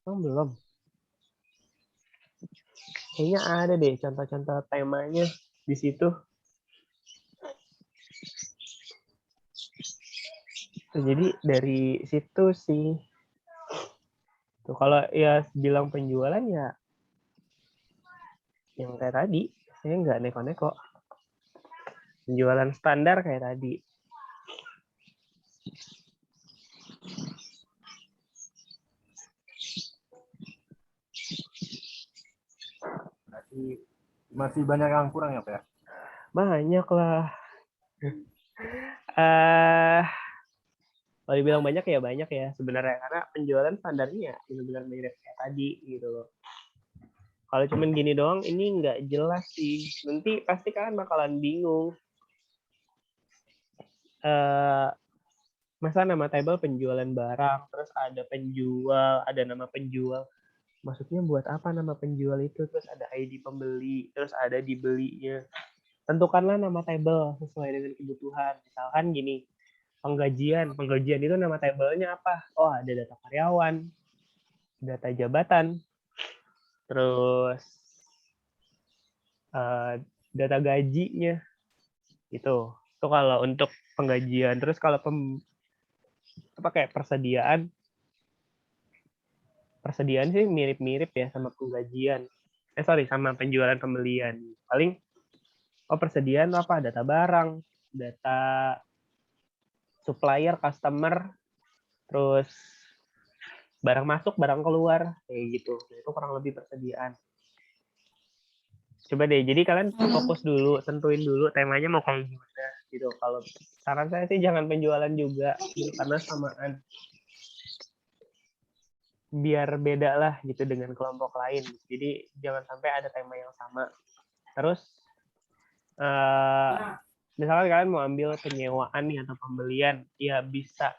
Oh, belum. Kayaknya ada deh contoh-contoh temanya di situ. Jadi dari situ sih. Tuh kalau ya bilang penjualan ya yang kayak tadi, saya nggak neko-neko. Penjualan standar kayak tadi. Berarti masih banyak yang kurang ya Pak ya? Banyak lah. Kalau dibilang banyak ya banyak ya sebenarnya, karena penjualan standarnya benar-benar mirip kayak tadi gitu loh. Kalau cuman gini doang ini nggak jelas sih. Nanti pasti kalian bakalan bingung. Masa nama table penjualan barang, terus ada penjual, ada nama penjual. Maksudnya buat apa nama penjual itu? Terus ada ID pembeli, terus ada dibelinya. Tentukanlah nama table sesuai dengan kebutuhan. Misalkan gini, penggajian. Penggajian itu nama tablenya apa? Oh, ada data karyawan, data jabatan, terus data gajinya. Itu kalau untuk penggajian. Terus kalau kayak persediaan sih mirip-mirip ya sama penggajian. Sama penjualan pembelian. Paling persediaan apa? Data barang, data supplier, customer, terus barang masuk, barang keluar, kayak gitu. Itu kurang lebih persediaan. Coba deh, jadi kalian fokus dulu, tentuin dulu temanya mau kayak gimana gitu. Kalau saran saya sih jangan penjualan juga, gitu, karena samaan. Biar beda lah gitu dengan kelompok lain. Jadi jangan sampai ada tema yang sama. Terus misalkan kalian mau ambil penyewaan nih atau pembelian, ya bisa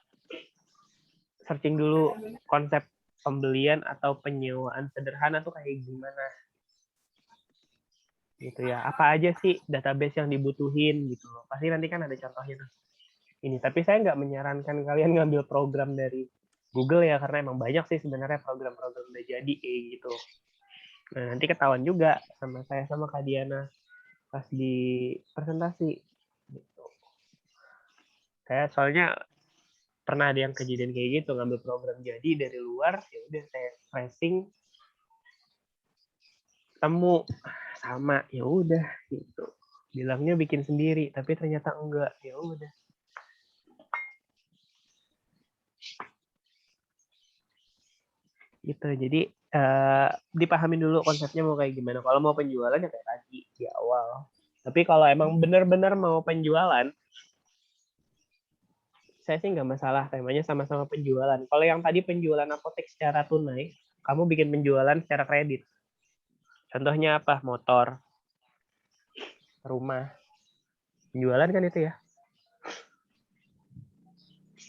searching dulu konsep pembelian atau penyewaan sederhana tuh kayak gimana gitu ya. Apa aja sih database yang dibutuhin gitu loh. Pasti nanti kan ada contohnya tuh. Ini, tapi saya nggak menyarankan kalian ngambil program dari Google ya, karena emang banyak sih sebenarnya program-program udah jadi kayak gitu. Nah, nanti ketahuan juga sama saya sama Kak Diana pas di presentasi gitu. Kayak soalnya pernah ada yang kejadian kayak gitu, ngambil program jadi dari luar, ya udah saya tracing, temu sama, ya udah gitu. Bilangnya bikin sendiri, tapi ternyata enggak, ya udah. Gitu, jadi dipahami dulu konsepnya mau kayak gimana. Kalau mau penjualan ya kayak tadi di awal. Tapi kalau emang benar-benar mau penjualan, saya sih nggak masalah, temanya sama-sama penjualan. Kalau yang tadi penjualan apotek secara tunai, kamu bikin penjualan secara kredit. Contohnya apa? Motor, rumah. Penjualan kan itu ya.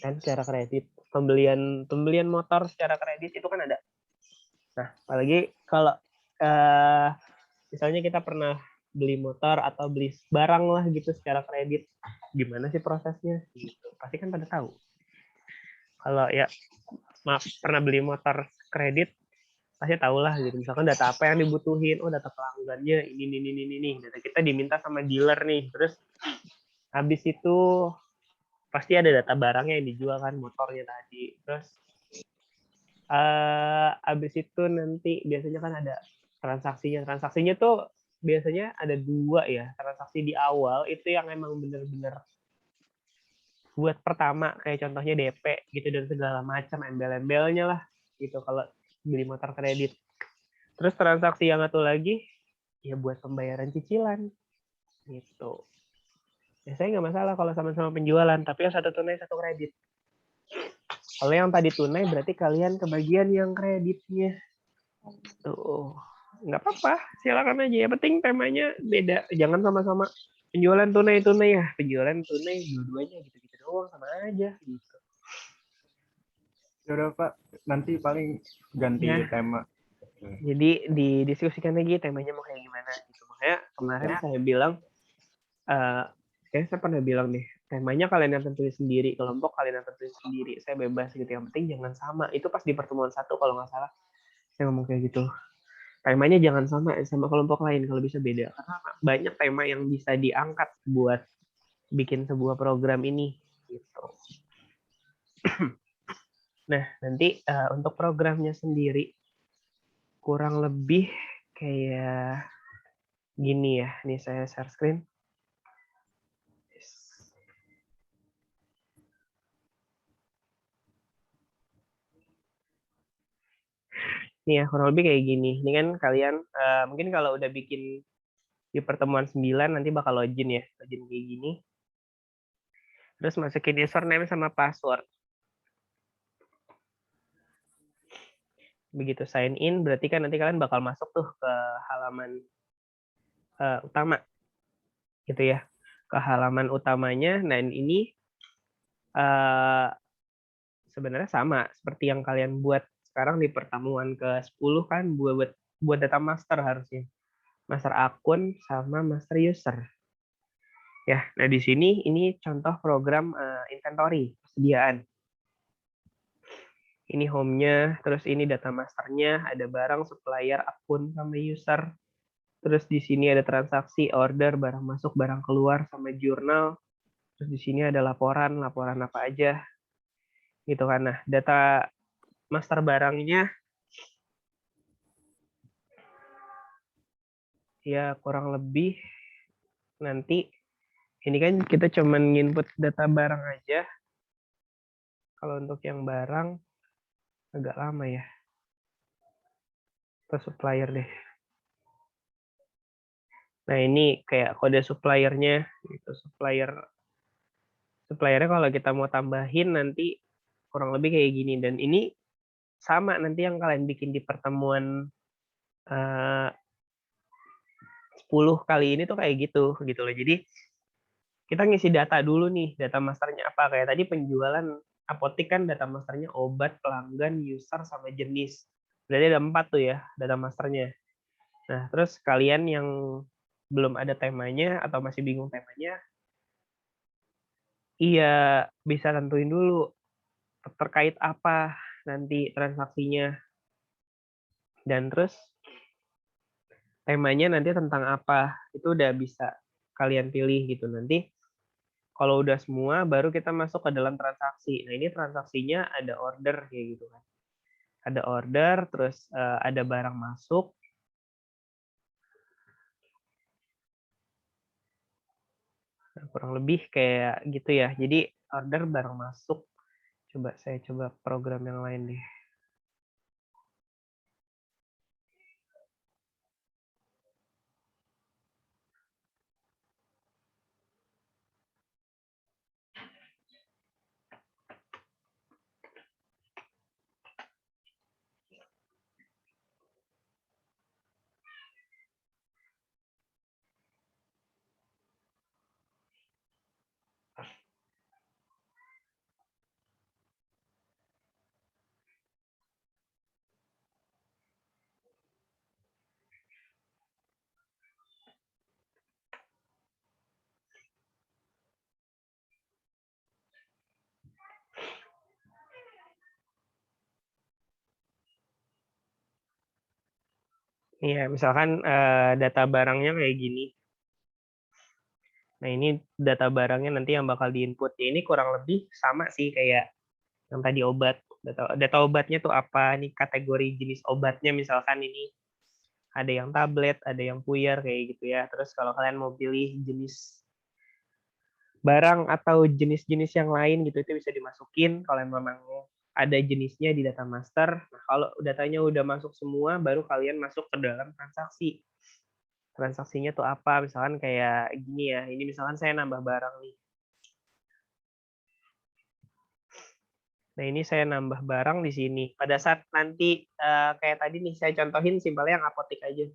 Kan secara kredit. Pembelian motor secara kredit itu kan ada. Nah, apalagi kalau misalnya kita pernah beli motor atau beli barang lah gitu secara kredit, gimana sih prosesnya? Gitu. Pasti kan pada tahu. Kalau ya pernah beli motor kredit, pasti tahu lah gitu. Misalkan data apa yang dibutuhin, oh data pelanggannya ini. Data kita diminta sama dealer nih. Terus habis itu pasti ada data barangnya yang dijual kan, motornya tadi. Terus habis itu nanti biasanya kan ada transaksinya. Transaksinya tuh biasanya ada 2 ya. Transaksi di awal itu yang emang bener-bener buat pertama, kayak contohnya DP gitu dan segala macam, embel-embelnya lah gitu kalau beli motor kredit. Terus transaksi yang satu lagi ya buat pembayaran cicilan gitu. Ya saya nggak masalah kalau sama-sama penjualan, tapi yang satu tunai satu kredit. Kalau yang tadi tunai berarti kalian kebagian yang kreditnya. Tuh, nggak apa-apa, silakan aja. Yang penting temanya beda, jangan sama-sama penjualan tunai ya. Penjualan tunai dua-duanya gitu-gitu doang, sama aja gitu. Ya udah Pak, nanti paling ganti Ya. tema. Jadi didiskusikan lagi temanya mau kayak gimana gitu. Makanya kemarin saya bilang, saya pernah bilang nih, temanya kalian yang tentuin sendiri, kelompok kalian yang tentuin sendiri. Saya bebas gitu, yang penting jangan sama. Itu pas di pertemuan 1 kalau nggak salah, saya ngomong kayak gitu. Temanya jangan sama kelompok lain, kalau bisa beda. Karena banyak tema yang bisa diangkat buat bikin sebuah program ini. Gitu. Nah, nanti untuk programnya sendiri, kurang lebih kayak gini ya. Ini saya share screen. Nih ya, kurang lebih kayak gini. Ini kan kalian, mungkin kalau udah bikin di pertemuan 9, nanti bakal login ya. Login kayak gini. Terus masukin username sama password. Begitu sign in, berarti kan nanti kalian bakal masuk tuh ke halaman utama. Gitu ya. Ke halaman utamanya. Nah, ini sebenarnya sama seperti yang kalian buat sekarang di pertemuan ke-10 kan, buat data master harusnya. Master akun sama master user. Ya, nah di sini ini contoh program inventory, persediaan. Ini home-nya, terus ini data masternya, ada barang, supplier, akun, sama user. Terus di sini ada transaksi, order, barang masuk, barang keluar, sama jurnal. Terus di sini ada laporan apa aja. Gitu kan. Nah, data master barangnya ya kurang lebih nanti ini kan kita cuman input data barang aja. Kalau untuk yang barang agak lama ya. Ke supplier deh. Nah, ini kayak kode suppliernya gitu. Suppliernya kalau kita mau tambahin nanti kurang lebih kayak gini, dan ini sama nanti yang kalian bikin di pertemuan 10 kali ini tuh kayak gitu loh. Jadi kita ngisi data dulu nih, data masternya apa, kayak tadi penjualan apotik kan data masternya obat, pelanggan, user, sama jenis. Berarti ada 4 tuh ya data masternya. Nah, terus kalian yang belum ada temanya atau masih bingung temanya, iya bisa tentuin dulu terkait apa nanti transaksinya. Dan terus temanya nanti tentang apa, itu udah bisa kalian pilih gitu. Nanti kalau udah semua, baru kita masuk ke dalam transaksi. Nah, ini transaksinya ada order kayak gitu kan. Ada order, terus ada barang masuk. Nah, kurang lebih kayak gitu ya. Jadi order barang masuk. Saya coba program yang lain deh. Iya, misalkan data barangnya kayak gini. Nah, ini data barangnya nanti yang bakal diinput. Ya, ini kurang lebih sama sih kayak yang tadi obat. Data obatnya tuh apa? Nih kategori jenis obatnya misalkan ini ada yang tablet, ada yang puyer kayak gitu ya. Terus kalau kalian mau pilih jenis barang atau jenis-jenis yang lain gitu, itu bisa dimasukin kalau memang ada jenisnya di data master. Nah, kalau datanya udah masuk semua, baru kalian masuk ke dalam transaksi. Transaksinya tuh apa? Misalkan kayak gini ya. Ini misalkan saya nambah barang nih. Nah, ini saya nambah barang di sini. Pada saat nanti kayak tadi nih, saya contohin simpelnya yang apotik aja.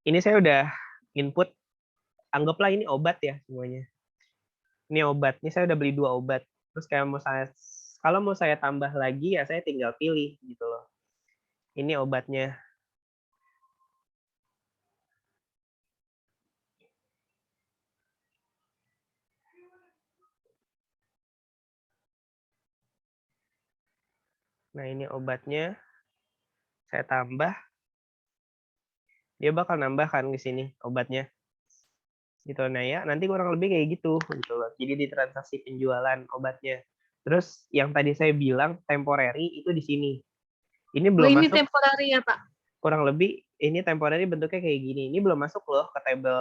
Ini saya udah input, anggaplah ini obat ya semuanya. Ini obat. Ini saya udah beli 2 obat. Terus kayak kalau mau saya tambah lagi ya saya tinggal pilih gitu loh. Ini obatnya. Nah, ini obatnya. Saya tambah. Dia bakal nambahkan ke sini obatnya. Gitu. Nah, ya, nanti kurang lebih kayak gitu loh. Jadi di transaksi penjualan obatnya. Terus yang tadi saya bilang temporary itu di sini. Ini Oh, belum ini masuk. temporary ya, Pak? Kurang lebih ini temporary bentuknya kayak gini. Ini belum masuk loh ke tabel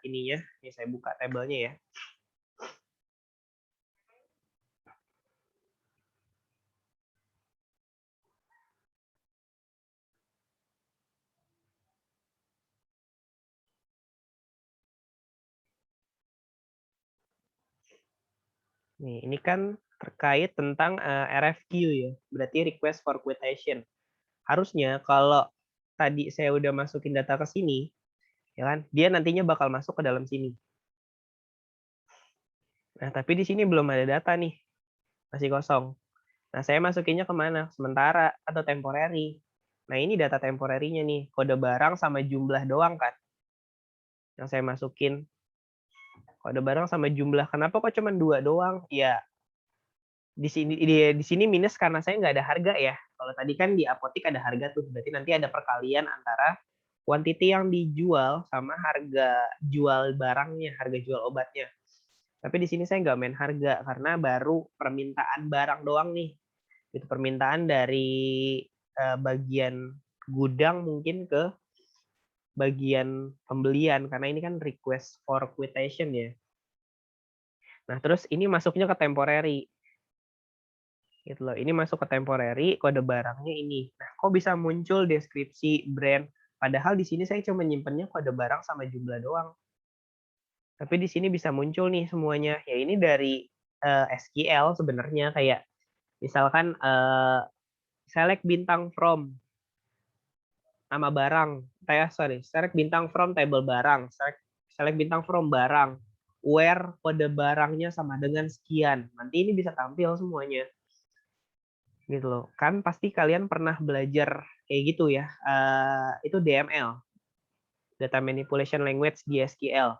ininya. Ini saya buka tabelnya ya. Nih, ini kan terkait tentang RFQ ya. Berarti request for quotation. Harusnya kalau tadi saya udah masukin data ke sini, ya kan? Dia nantinya bakal masuk ke dalam sini. Nah, tapi di sini belum ada data nih. Masih kosong. Nah, saya masukinnya kemana? Sementara atau temporary. Nah, ini data temporary-nya nih. Kode barang sama jumlah doang kan. Yang saya masukin. Kode barang sama jumlah. Kenapa kok cuma 2 doang? Ya, di sini minus karena saya nggak ada harga ya. Kalau tadi kan di apotik ada harga tuh. Berarti nanti ada perkalian antara quantity yang dijual sama harga jual barangnya, harga jual obatnya. Tapi di sini saya nggak main harga karena baru permintaan barang doang nih. Itu permintaan dari bagian gudang mungkin ke bagian pembelian karena ini kan request for quotation ya. Nah, terus ini masuknya ke temporary. Gitu loh. Ini masuk ke temporary, kode barangnya ini. Nah, kok bisa muncul deskripsi brand padahal di sini saya cuma nyimpennya kode barang sama jumlah doang. Tapi di sini bisa muncul nih semuanya. Ya ini dari SQL sebenarnya kayak misalkan select bintang from nama barang. Select bintang from table barang, select bintang from barang. where kode barangnya sama dengan sekian. Nanti ini bisa tampil semuanya. Gitu loh. Kan pasti kalian pernah belajar kayak gitu ya. Itu DML. Data Manipulation Language di SQL.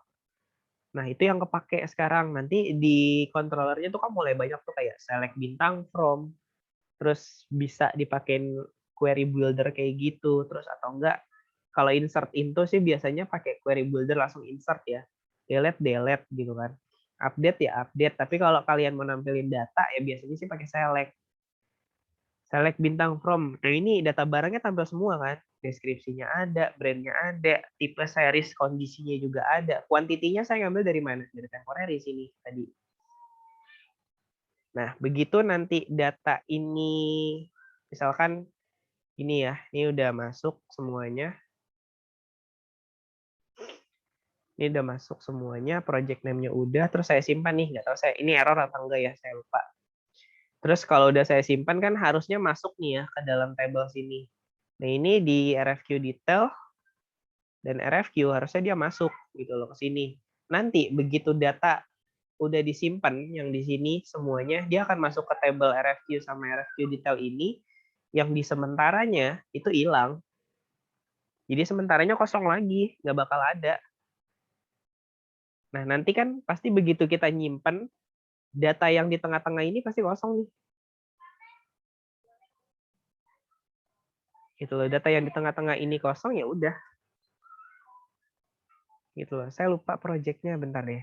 Nah, itu yang kepake sekarang. Nanti di controllernya tuh kan mulai banyak tuh kayak select bintang from, terus bisa dipakein query builder kayak gitu, terus atau enggak kalau insert into sih biasanya pakai query builder langsung insert ya. Delete gitu kan. Update ya update, tapi kalau kalian mau nampilin data ya biasanya sih pakai select. Select bintang from. Nah, ini data barangnya tampil semua kan. Deskripsinya ada, brandnya ada, tipe series kondisinya juga ada. Kuantitinya saya ngambil dari mana? Dari temporary sini tadi. Nah, begitu nanti data ini, misalkan ini ya, ini udah masuk semuanya. Ini udah masuk semuanya, project name-nya udah, terus saya simpan nih, nggak tahu saya ini error atau enggak ya, saya lupa. Terus kalau udah saya simpan kan harusnya masuk nih ya ke dalam table sini. Nah, ini di RFQ detail dan RFQ harusnya dia masuk gitu loh ke sini. Nanti begitu data udah disimpan yang di sini semuanya, dia akan masuk ke table RFQ sama RFQ detail ini, yang di sementaranya itu hilang. Jadi sementaranya kosong lagi, nggak bakal ada. Nah, nanti kan pasti begitu kita nyimpen, data yang di tengah-tengah ini pasti kosong nih. Gitu loh, data yang di tengah-tengah ini kosong ya udah. Gitu loh. Saya lupa project-nya bentar deh.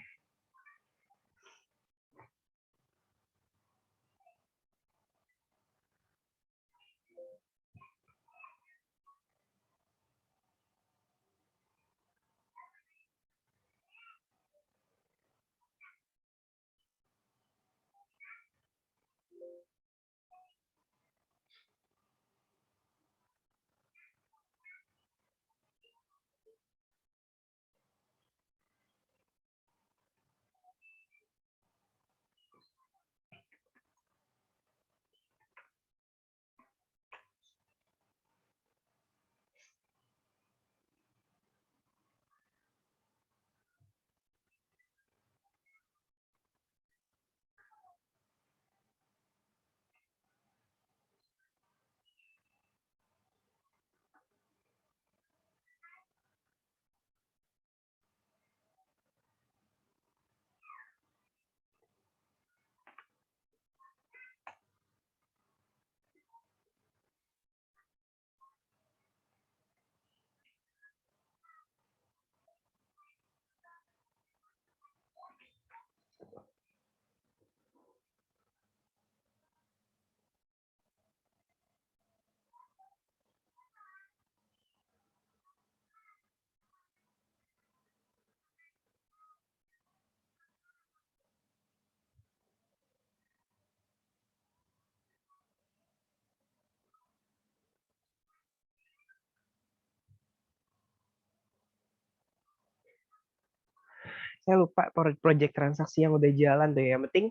Saya lupa project transaksi yang udah jalan tuh ya. Yang penting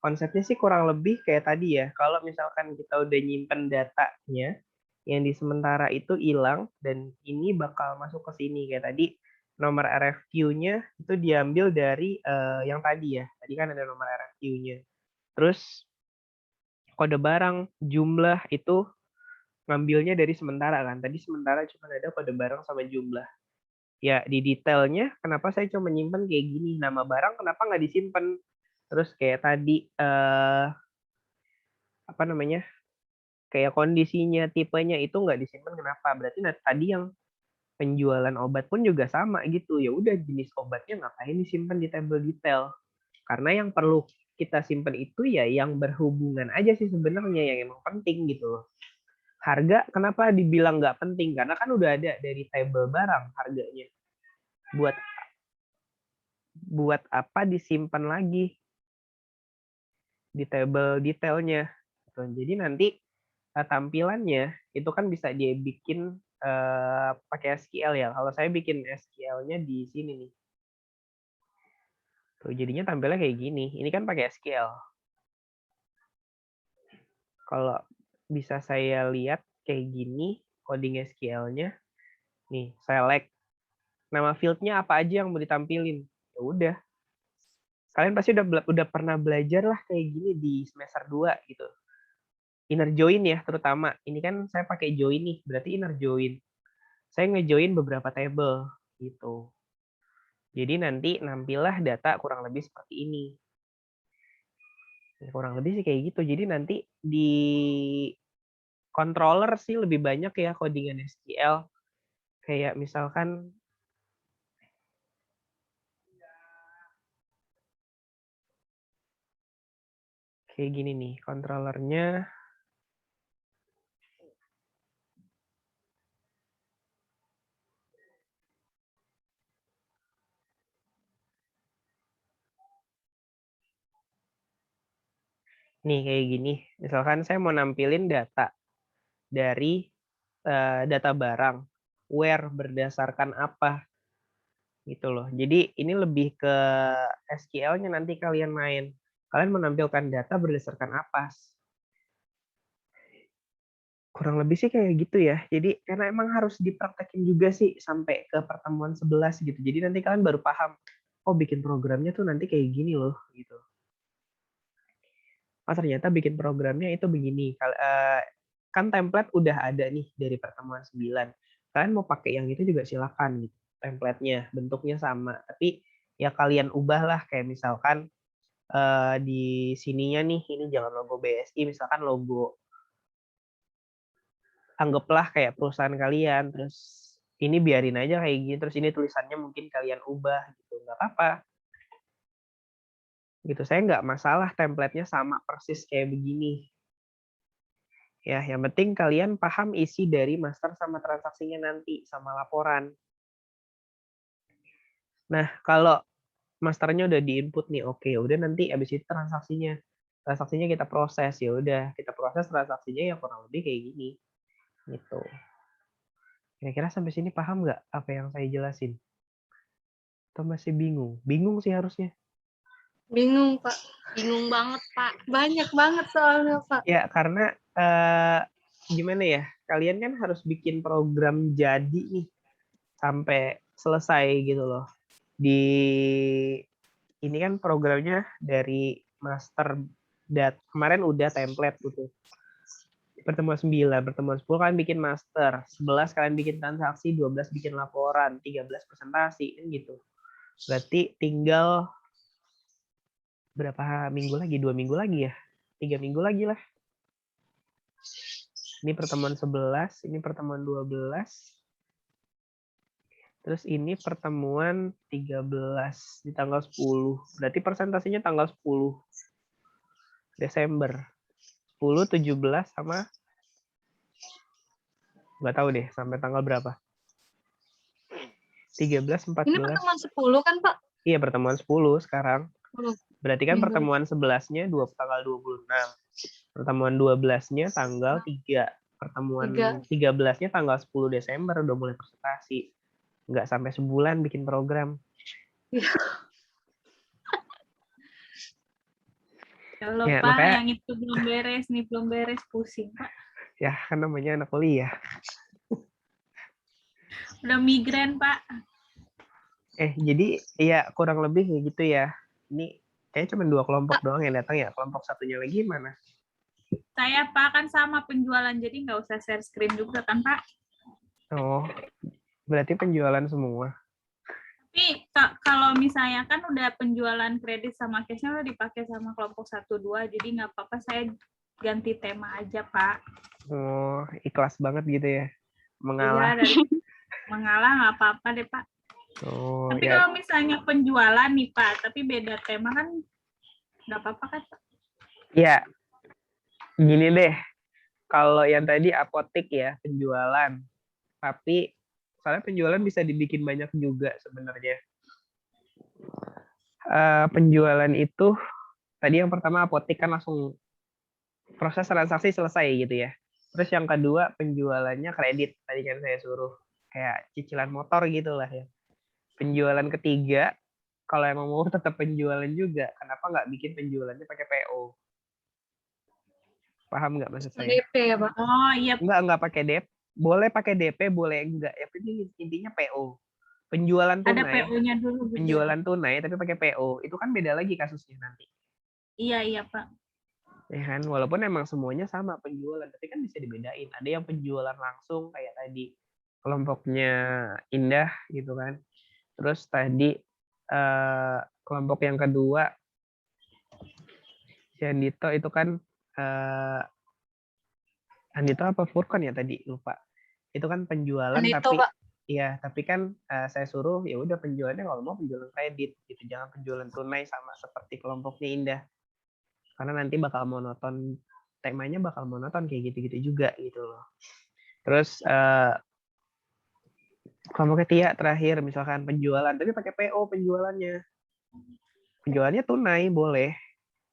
konsepnya sih kurang lebih kayak tadi ya. Kalau misalkan kita udah nyimpen datanya, yang di sementara itu hilang, dan ini bakal masuk ke sini. Kayak tadi, nomor RFQ-nya itu diambil dari yang tadi ya. Tadi kan ada nomor RFQ-nya. Terus kode barang, jumlah itu ngambilnya dari sementara kan. Tadi sementara cuma ada kode barang sama jumlah. Ya, di detailnya kenapa saya cuma nyimpen kayak gini, nama barang kenapa nggak disimpan, terus kayak tadi apa namanya, kayak kondisinya, tipenya itu nggak disimpan kenapa, berarti tadi yang penjualan obat pun juga sama gitu, ya udah jenis obatnya ngapain disimpan di table detail, karena yang perlu kita simpan itu ya yang berhubungan aja sih sebenarnya, yang emang penting gitu loh. Harga kenapa dibilang nggak penting, karena kan udah ada dari table barang harganya. Buat apa disimpan lagi di table detailnya. Jadi nanti tampilannya itu kan bisa dia bikin pakai SQL ya. Kalau saya bikin SQL-nya di sini nih. Tuh, jadinya tampilnya kayak gini. Ini kan pakai SQL. Kalau bisa saya lihat kayak gini coding SQL-nya. Nih, select. Nama field-nya apa aja yang mau ditampilin. Ya udah. Kalian pasti udah pernah belajar lah kayak gini di semester 2 gitu. Inner join ya terutama. Ini kan saya pakai join nih, berarti inner join. Saya ngejoin beberapa table gitu. Jadi nanti nampillah data kurang lebih seperti ini. Kurang lebih sih kayak gitu. Jadi nanti di controller sih lebih banyak ya codingan SQL. Kayak misalkan kayak gini nih, controllernya. Nih kayak gini. Misalkan saya mau nampilin data dari data barang, where berdasarkan apa gitu loh. Jadi ini lebih ke SQL-nya nanti kalian main. Kalian menampilkan data berdasarkan apa? Kurang lebih sih kayak gitu ya. Jadi karena emang harus dipraktekin juga sih sampai ke pertemuan 11 gitu. Jadi nanti kalian baru paham, oh bikin programnya tuh nanti kayak gini loh gitu. Oh ternyata bikin programnya itu begini. Kan template udah ada nih dari pertemuan 9. Kalian mau pakai yang itu juga silakan gitu. Template-nya bentuknya sama, tapi ya kalian ubah lah kayak misalkan di sininya nih ini jangan logo BSI, misalkan logo anggaplah kayak perusahaan kalian, terus ini biarin aja kayak gini, terus ini tulisannya mungkin kalian ubah gitu, nggak apa-apa. Gitu, saya nggak masalah template-nya sama persis kayak begini. Ya, yang penting kalian paham isi dari master sama transaksinya nanti, sama laporan. Nah, kalau masternya udah di-input nih, oke, udah nanti abis itu transaksinya. Transaksinya kita proses, ya udah kita proses transaksinya ya kurang lebih kayak gini. Gitu. Kira-kira sampai sini paham nggak apa yang saya jelasin? Atau masih bingung? Bingung sih harusnya. Bingung, Pak. Bingung banget, Pak. Banyak banget soalnya, Pak. Ya, karena gimana ya? Kalian kan harus bikin program jadi nih sampai selesai gitu loh. Di ini kan programnya dari master kemarin udah template gitu. Pertemuan 9, pertemuan 10 kalian bikin master, 11 kalian bikin transaksi, 12 bikin laporan, 13 presentasi kan gitu. Berarti tinggal berapa minggu lagi? 2 minggu lagi ya? 3 minggu lagi lah. Ini pertemuan 11, ini pertemuan 12. Terus ini pertemuan 13 di tanggal 10. Berarti presentasinya tanggal 10 Desember. 10, 17 sama nggak tahu deh sampai tanggal berapa. 13, 14. Ini pertemuan 10 kan, Pak? Iya, pertemuan 10 sekarang. Berarti kan Minggu. pertemuan 11-nya tanggal 26. Pertemuan 12-nya tanggal 3. Pertemuan 13-nya tanggal 10 Desember udah mulai presentasi. Nggak sampai sebulan bikin program. Kalau Ya, Pak, makanya, yang itu belum beres nih, belum beres, pusing Pak. ya kan namanya anak kuliah. Udah migran Pak. Jadi ya kurang lebih kayak gitu ya. Ini kayaknya cuma 2 kelompok doang yang datang ya. Kelompok satunya lagi mana? Saya Pak kan sama penjualan, jadi nggak usah share screen juga kan Pak. Oh, berarti penjualan semua. Tapi kalau misalnya kan udah penjualan kredit sama cashnya udah dipakai sama kelompok 1-2, jadi nggak apa-apa saya ganti tema aja Pak. Oh, ikhlas banget gitu ya. Mengalah. Iya, mengalah nggak apa-apa deh Pak. Oh, tapi ya. kalau misalnya penjualan nih Pak, tapi beda tema kan nggak apa-apa kan Pak? Ya, gini deh. Kalau yang tadi apotek ya, penjualan. Tapi soalnya penjualan bisa dibikin banyak juga sebenarnya. Penjualan itu, tadi yang pertama apotek kan langsung proses transaksi selesai gitu ya. Terus yang kedua penjualannya kredit. Tadi kan saya suruh kayak cicilan motor gitu lah ya. Penjualan ketiga, kalau emang mau tetap penjualan juga, kenapa nggak bikin penjualannya pakai PO? Paham nggak maksud saya? DP ya, Pak? Oh iya. Nggak pakai DP. Boleh pakai DP, boleh enggak. Ya intinya PO. Penjualan Ada tunai, PO-nya dulu gitu. penjualan tunai tapi pakai PO, itu kan beda lagi kasusnya nanti. Iya, Pak. Ya kan, walaupun emang semuanya sama penjualan, tapi kan bisa dibedain. Ada yang penjualan langsung kayak tadi kelompoknya Indah gitu kan. Terus tadi kelompok yang kedua si Andito itu kan Andito apa Furkon ya tadi lupa. Itu kan penjualan Andito, tapi Pak. iya, tapi kan saya suruh ya udah penjualannya kalau mau penjualan kredit gitu, jangan penjualan tunai sama seperti kelompoknya Indah. Karena nanti bakal monoton, temanya bakal monoton kayak gitu-gitu juga gitu loh. Terus kelompoknya Tia terakhir misalkan penjualan tapi pakai PO penjualannya. Penjualannya tunai boleh.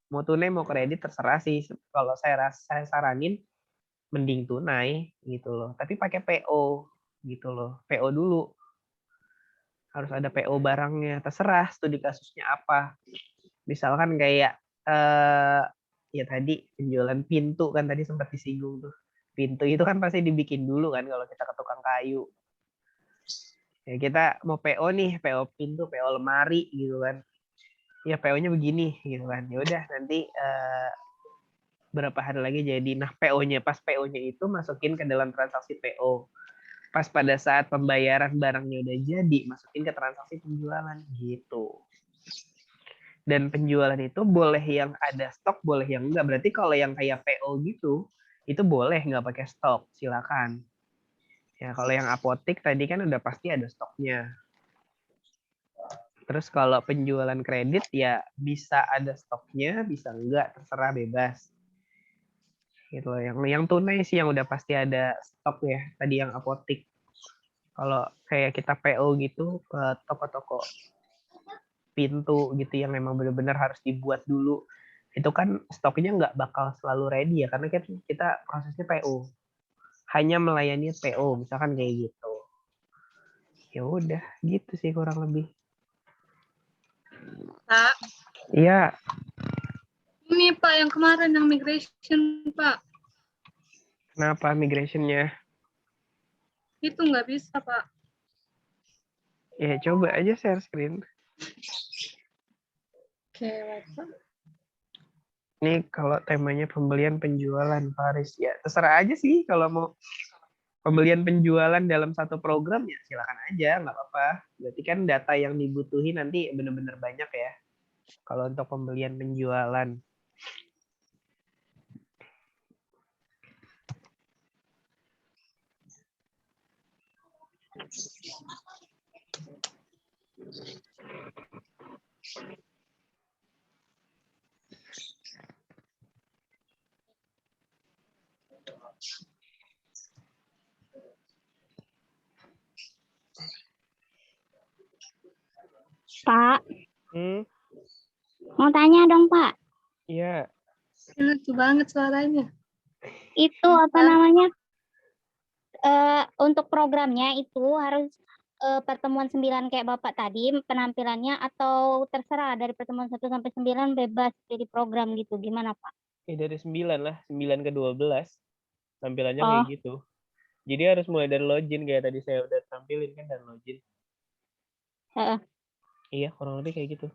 Mau tunai mau kredit terserah sih. Kalau saya saranin mending tunai gitu loh. Tapi pakai PO gitu loh. PO dulu. Harus ada PO barangnya. Terserah studi kasusnya apa. Misalkan kayak ya tadi penjualan pintu kan tadi sempat disinggung tuh. Pintu itu kan pasti dibikin dulu kan kalau kita ke tukang kayu. Ya kita mau PO nih, PO pintu, PO lemari gitu kan. Ya PO-nya begini gitu kan. Ya udah nanti berapa hari lagi jadi. Nah, PO-nya pas PO-nya itu masukin ke dalam transaksi PO. Pas pada saat pembayaran barangnya udah jadi, masukin ke transaksi penjualan gitu. Dan penjualan itu boleh yang ada stok, boleh yang enggak. Berarti kalau yang kayak PO gitu, itu boleh nggak pakai stok, silakan. Ya, kalau yang apotik tadi kan udah pasti ada stoknya. Terus kalau penjualan kredit ya bisa ada stoknya, bisa enggak, terserah bebas. Gitu loh. Yang tunai sih yang udah pasti ada stok ya, tadi yang apotik. Kalau kayak kita PO gitu ke toko-toko pintu gitu yang memang benar-benar harus dibuat dulu, itu kan stoknya nggak bakal selalu ready ya, karena kita prosesnya PO. Hanya melayani PO, misalkan kayak gitu. Ya udah, gitu sih kurang lebih. Pak, Iya, ini Pak yang kemarin yang migration, Pak. kenapa migration-nya? Itu nggak bisa, Pak. Ya coba aja share screen. Oke, Pak. Ini kalau temanya pembelian penjualan Faris ya terserah aja sih kalau mau pembelian penjualan dalam satu program ya silakan aja nggak apa-apa. Berarti kan data yang dibutuhin nanti benar-benar banyak ya. Kalau untuk pembelian penjualan. Pak, mau tanya dong, Pak. Iya. Lucu banget suaranya. Itu apa namanya? Untuk programnya itu harus pertemuan 9 kayak Bapak tadi penampilannya atau terserah dari pertemuan 1 sampai 9 bebas jadi program gitu. Gimana, Pak? Dari 9 lah, 9 ke 12 tampilannya Oh, kayak gitu. Jadi harus mulai dari login kayak tadi saya udah tampilin kan dan login. heeh. Iya, kurang lebih kayak gitu.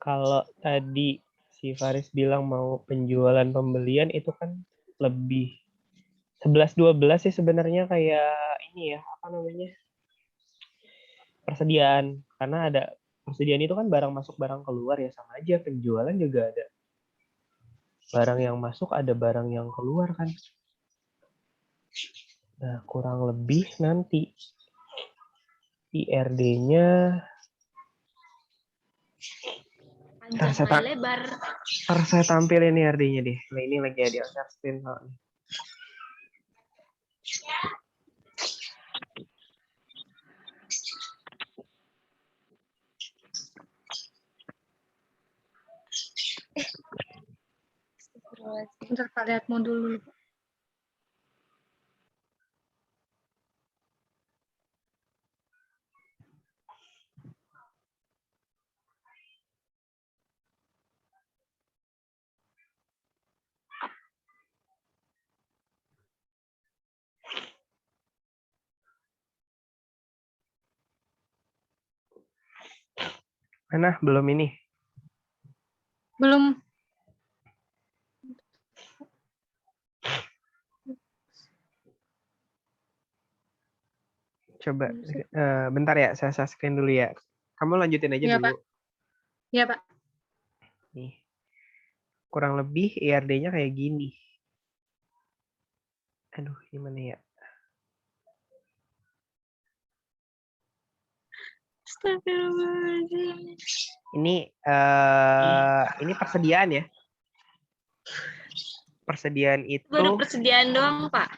Kalau tadi si Faris bilang mau penjualan pembelian itu kan lebih 11-12 sih sebenarnya kayak ini ya, apa namanya? Persediaan. Karena ada persediaan itu kan barang masuk barang keluar ya sama aja penjualan juga ada. Barang yang masuk ada barang yang keluar kan. Nah, kurang lebih nanti IRD-nya Ntar saya tampilin nih IRD-nya deh. Nah, ini lagi ada share screen soalnya. Bentar Pak lihat modul dulu. Mana? Belum ini. Belum. Coba bentar ya, saya screen dulu ya. Kamu lanjutin aja Iya, dulu. Iya, Pak. Nih. Kurang lebih IRD-nya kayak gini. Aduh, gimana ya? Astagfirullahaladzim. Ini persediaan ya. Persediaan itu, Baru persediaan doang, Pak.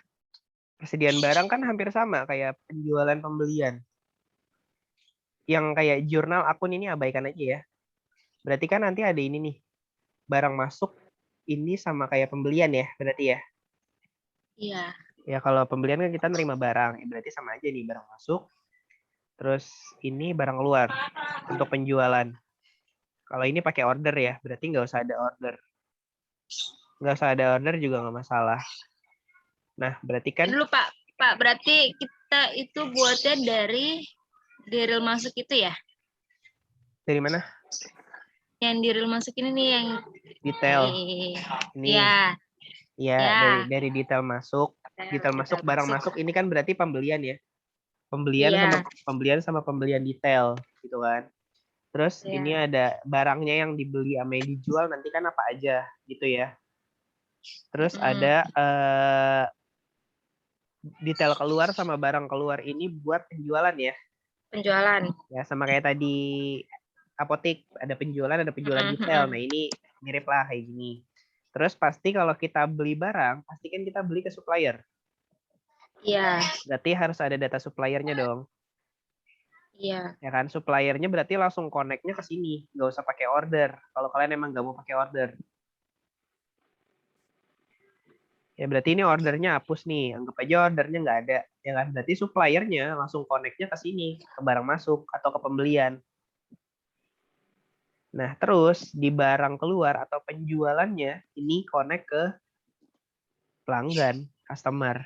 persediaan barang kan hampir sama kayak penjualan pembelian. Yang kayak jurnal akun ini abaikan aja ya. Berarti kan nanti ada ini nih. Barang masuk ini sama kayak pembelian ya, berarti ya. Iya. Ya kalau pembelian kan kita nerima barang, ya berarti sama aja nih, barang masuk. Terus ini barang keluar untuk penjualan. Kalau ini pakai order ya, berarti nggak usah ada order. Nggak usah ada order juga nggak masalah. Nah, berarti kan Dulu, Pak. Pak, berarti kita itu buatnya dari real masuk itu ya? dari mana? Yang di real masuk ini nih yang Detail. Ini. Iya. Ya, Ya. dari detail masuk. Detail masuk, barang masuk ini kan berarti pembelian ya. Pembelian Iya. sama pembelian detail gitu kan. Terus Iya. ini ada barangnya yang dibeli sama yang dijual nanti kan apa aja gitu ya. Terus ada detail keluar sama barang keluar ini buat penjualan ya. Penjualan. Ya sama kayak tadi apotik, ada penjualan detail. Nah, ini mirip lah kayak gini. Terus pasti kalau kita beli barang, pasti kan kita beli ke supplier. Iya. Berarti harus ada data suppliernya dong. Iya. Ya kan, suppliernya berarti langsung connect-nya ke sini, nggak usah pakai order. Kalau kalian emang nggak mau pakai order. Ya berarti ini ordernya hapus nih, anggap aja ordernya nggak ada. Ya kan, berarti suppliernya langsung connect-nya ke sini, ke barang masuk atau ke pembelian. Nah, terus di barang keluar atau penjualannya ini connect ke pelanggan, customer.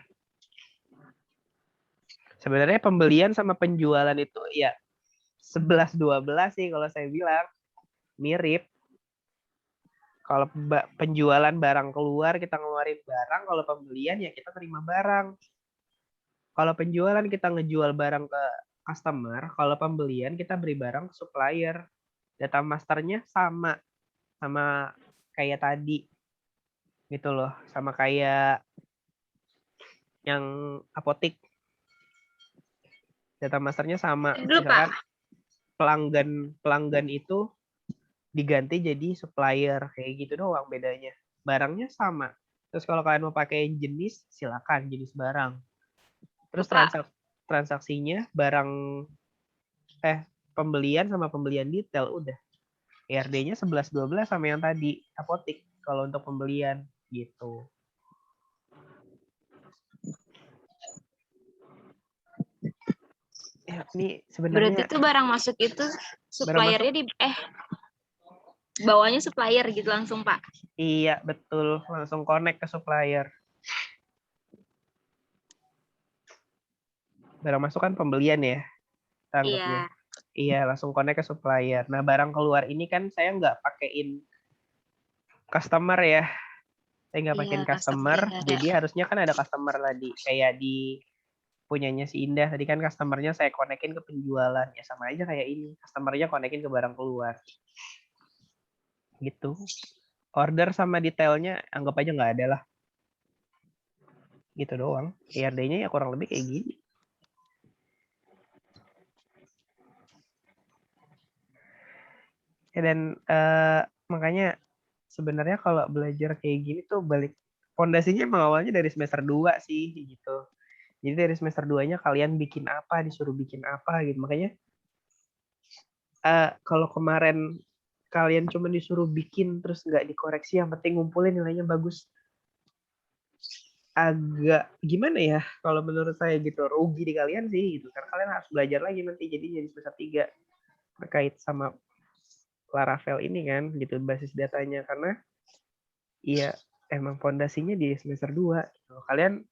Sebenarnya pembelian sama penjualan itu ya 11-12 sih kalau saya bilang. Mirip. Kalau penjualan barang keluar, kita ngeluarin barang. Kalau pembelian ya kita terima barang. Kalau penjualan kita ngejual barang ke customer. Kalau pembelian kita beri barang ke supplier. Data masternya sama kayak tadi gitu loh, sama kayak yang apotik, data masternya sama. Misalkan pelanggan itu diganti jadi supplier, kayak gitu doang bedanya. Barangnya sama. Terus kalau kalian mau pakai jenis, silakan jenis barang. Terus transaksinya barang pembelian sama pembelian detail udah. IRD-nya 11-12 sama yang tadi, apotik kalau untuk pembelian gitu. Ya, ini sebenarnya Berarti itu barang masuk itu suppliernya di bawahnya supplier gitu langsung, Pak. Iya, betul, langsung connect ke supplier. Barang masuk kan pembelian ya, tanggapnya. Iya, langsung connect ke supplier. Nah, barang keluar ini kan saya nggak pakein customer ya. Saya nggak pakein customer, jadi harusnya kan ada customer tadi. Kayak di punyanya si Indah, tadi kan customernya saya connectin ke penjualan. Ya sama aja kayak ini, customernya connectin ke barang keluar. Gitu. Order sama detailnya anggap aja nggak ada lah. Gitu doang. IRD-nya ya kurang lebih kayak gini. Dan makanya sebenarnya kalau belajar kayak gini tuh balik fondasinya emang awalnya dari semester 2 sih gitu. Jadi dari semester 2-nya kalian bikin apa, disuruh bikin apa gitu. Makanya kalau kemarin kalian cuma disuruh bikin terus nggak dikoreksi, yang penting ngumpulin nilainya bagus. Agak gimana ya kalau menurut saya gitu, rugi di kalian sih gitu. Karena kalian harus belajar lagi nanti jadi semester 3 terkait sama Laravel ini kan gitu, basis datanya. Karena iya emang fondasinya di semester 2 gitu. Kalian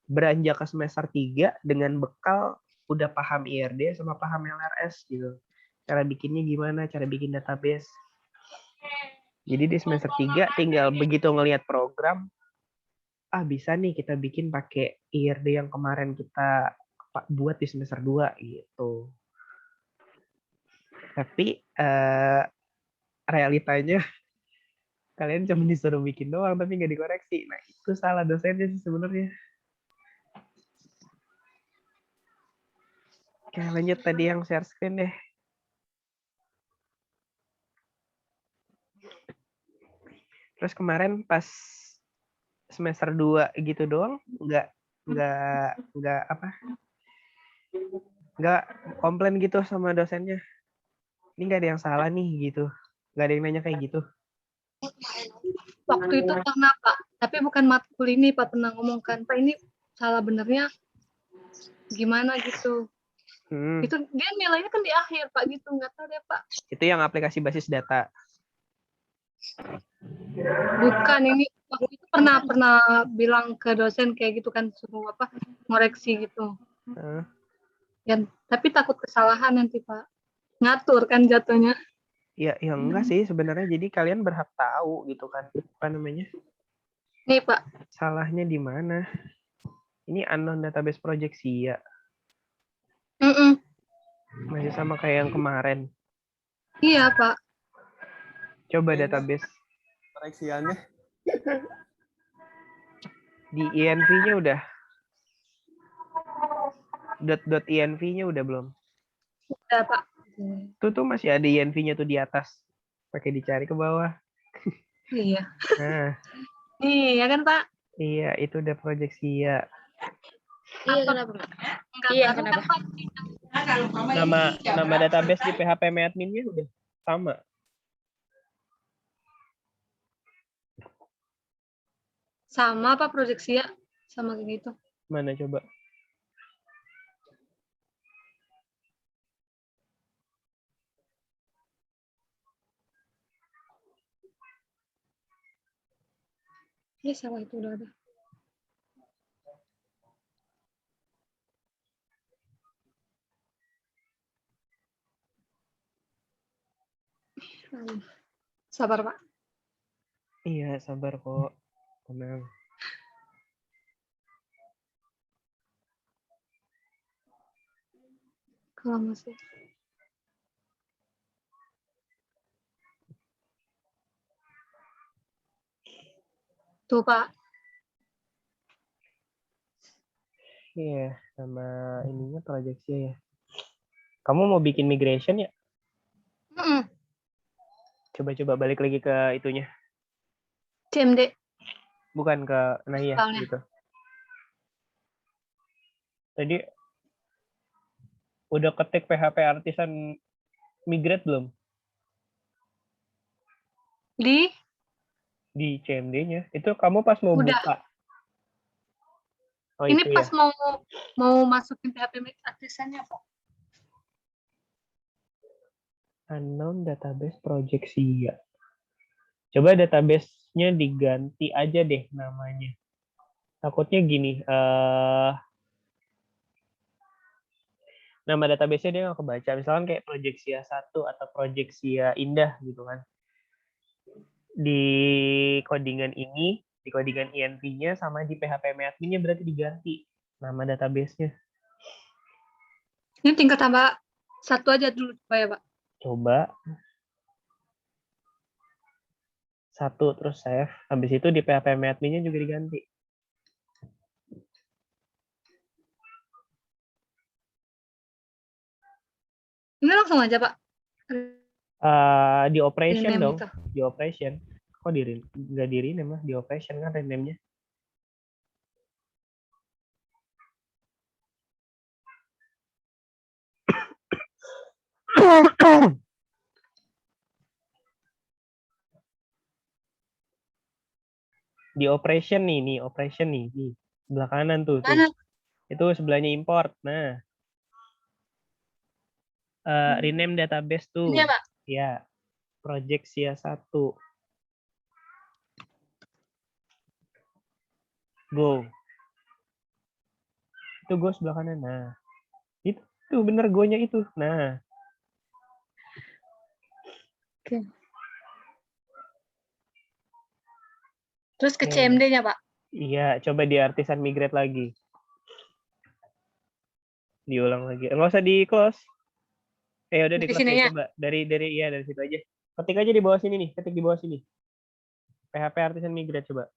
beranjak ke semester 3 dengan bekal udah paham IRD sama paham LRS gitu. cara bikinnya gimana, cara bikin database. Jadi di semester 3 tinggal begitu ngelihat program, bisa nih kita bikin pakai IRD yang kemarin kita buat di semester 2 gitu. Tapi realitanya kalian cuma disuruh bikin doang tapi nggak dikoreksi. Nah itu salah dosennya sih sebenarnya. Oke, lanjut tadi yang share screen deh. Terus kemarin pas semester 2 gitu doang, nggak komplain gitu sama dosennya. Ini nggak ada yang salah nih gitu. Nggak ada yang nanya kayak gitu. Waktu itu pernah Pak, tapi bukan matkul ini Pak, pernah ngomongkan Pak ini salah benernya gimana gitu. Itu dia nilainya kan di akhir Pak gitu, nggak tahu deh Pak. Itu yang aplikasi basis data. Bukan, ini waktu itu pernah bilang ke dosen kayak gitu kan, suruh ngoreksi gitu. Ya, tapi takut kesalahan nanti Pak. Ngatur kan jatuhnya. Ya enggak sih sebenarnya. Jadi kalian berhak tahu gitu kan. Apa namanya? Nih Pak. Salahnya di mana? Ini unknown database project SIA. Masih sama kayak yang kemarin. Iya Pak. Coba database. Koreksiannya. Di INV-nya udah. .env-nya udah belum? Udah Pak. Tuh masih ada INV-nya tuh di atas. Pakai dicari ke bawah. Iya. Nah. Iya kan Pak? Iya, itu udah project SIA. Iya kenapa? Iya kenapa? Nama database di PHP admin-nya udah sama. Sama Pak proyeksi ya? Sama kayak gitu. Mana coba? Iya sama itu udah ada. Sabar Pak. Iya sabar kok. Tenang. Kalau masih. Tuh Pak. Iya, sama ininya project SIA ya. Kamu mau bikin migration ya? Coba balik lagi ke itunya. CMD. Bukan ke, nah iya gitu. Tadi udah ketik PHP Artisan migrate belum? Di CMD-nya. Itu kamu pas mau udah. buka. Oh, ini itu pas ya? mau masukin PHP Artisannya Pak. Unknown database project SIA. Coba database-nya diganti aja deh namanya. Takutnya gini, nama database-nya dia nggak kebaca. Misalkan kayak project SIA 1 atau project SIA Indah gitu kan. Di codingan ini, di codingan INV-nya sama di PHP admin-nya berarti diganti nama database-nya. Ini tingkat tambah 1 aja dulu Pak ya Pak. Coba 1 terus save. Habis itu di PHP admin-nya juga diganti. Ini langsung aja Pak. Di operation Rename dong. itu. Di operation. Kok nggak di rename lah. Di operation kan rename-nya. Di operation nih operation nih. Di sebelah kanan tuh. Itu sebelahnya import. Nah. Rename database tuh. Ini ya Pak? Ya. Project SIA 1. Go. Itu go sebelah kanan. Nah. Itu bener go-nya itu. Nah. Oke. Terus ke Oke. CMD-nya, Pak. Iya, coba di artisan migrate lagi. Diulang lagi. Nggak usah di close. Udah di Dari close deh, sininya. coba. Dari situ aja. Ketik aja di bawah sini nih. Ketik di bawah sini. PHP artisan migrate coba.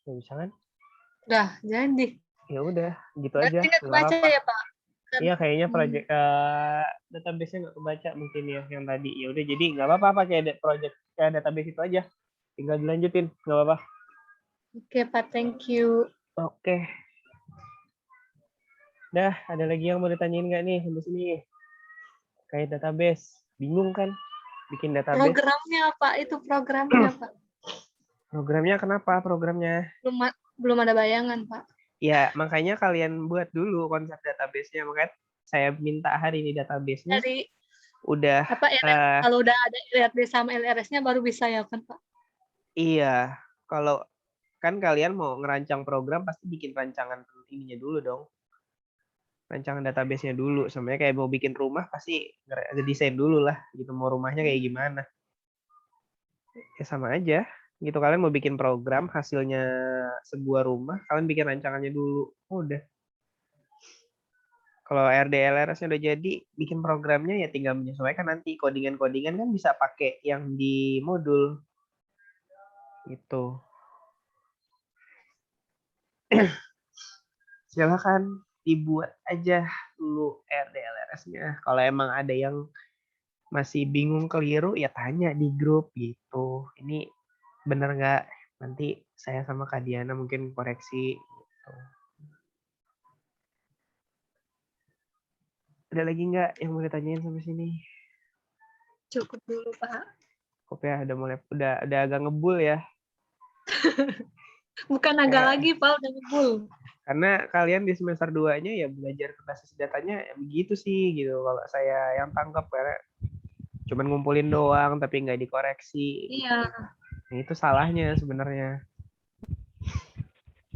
Nggak bisa kan? Udah, jadi. Ya udah, gitu Berarti aja. nggak Nggak kebaca apa-apa. ya, Pak? Kan- Iya, kayaknya project database-nya nggak kebaca mungkin ya yang tadi. Ya udah, jadi nggak apa-apa pakai project database itu aja. Tinggal dilanjutin, nggak apa-apa. Oke, Pak. Thank you. Oke. Dah, ada lagi yang mau ditanyain nggak nih sampai sini? Kayak database. Bingung kan? Bikin database. Programnya, Pak. Itu programnya, Pak. Programnya kenapa programnya? Belum ada bayangan, Pak. Ya, makanya kalian buat dulu konsep database-nya. Makanya saya minta hari ini database-nya Dari udah apa ya? Kalau udah ada LRD sama LRS-nya baru bisa ya kan, Pak? iya. Kalau kan kalian mau ngerancang program pasti bikin rancangan ininya dulu dong. Rancangan database-nya dulu. Sebenarnya kayak mau bikin rumah pasti desain dulu lah gitu, mau rumahnya kayak gimana. Ya sama aja. Gitu, kalian mau bikin program hasilnya sebuah rumah, kalian bikin rancangannya dulu. Udah. Kalau RDLRS-nya udah jadi, bikin programnya ya tinggal menyesuaikan nanti. Codingan-codingan kan bisa pakai yang di modul. Gitu. Silakan dibuat aja dulu RDLRS-nya. Kalau emang ada yang masih bingung keliru, ya tanya di grup gitu. Ini bener nggak? Nanti saya sama Kak Diana mungkin koreksi. Gitu. Ada lagi nggak yang mau ditanyain sampai sini? Cukup dulu, Pak. Cukup ya, udah agak ngebul ya. Bukan agak lagi, Pak, udah ngebul. Karena kalian di semester 2-nya ya belajar ke basis datanya ya begitu sih gitu. Kalau saya yang tangkap karena cuman ngumpulin doang tapi nggak dikoreksi. Iya. Nah, itu salahnya sebenarnya.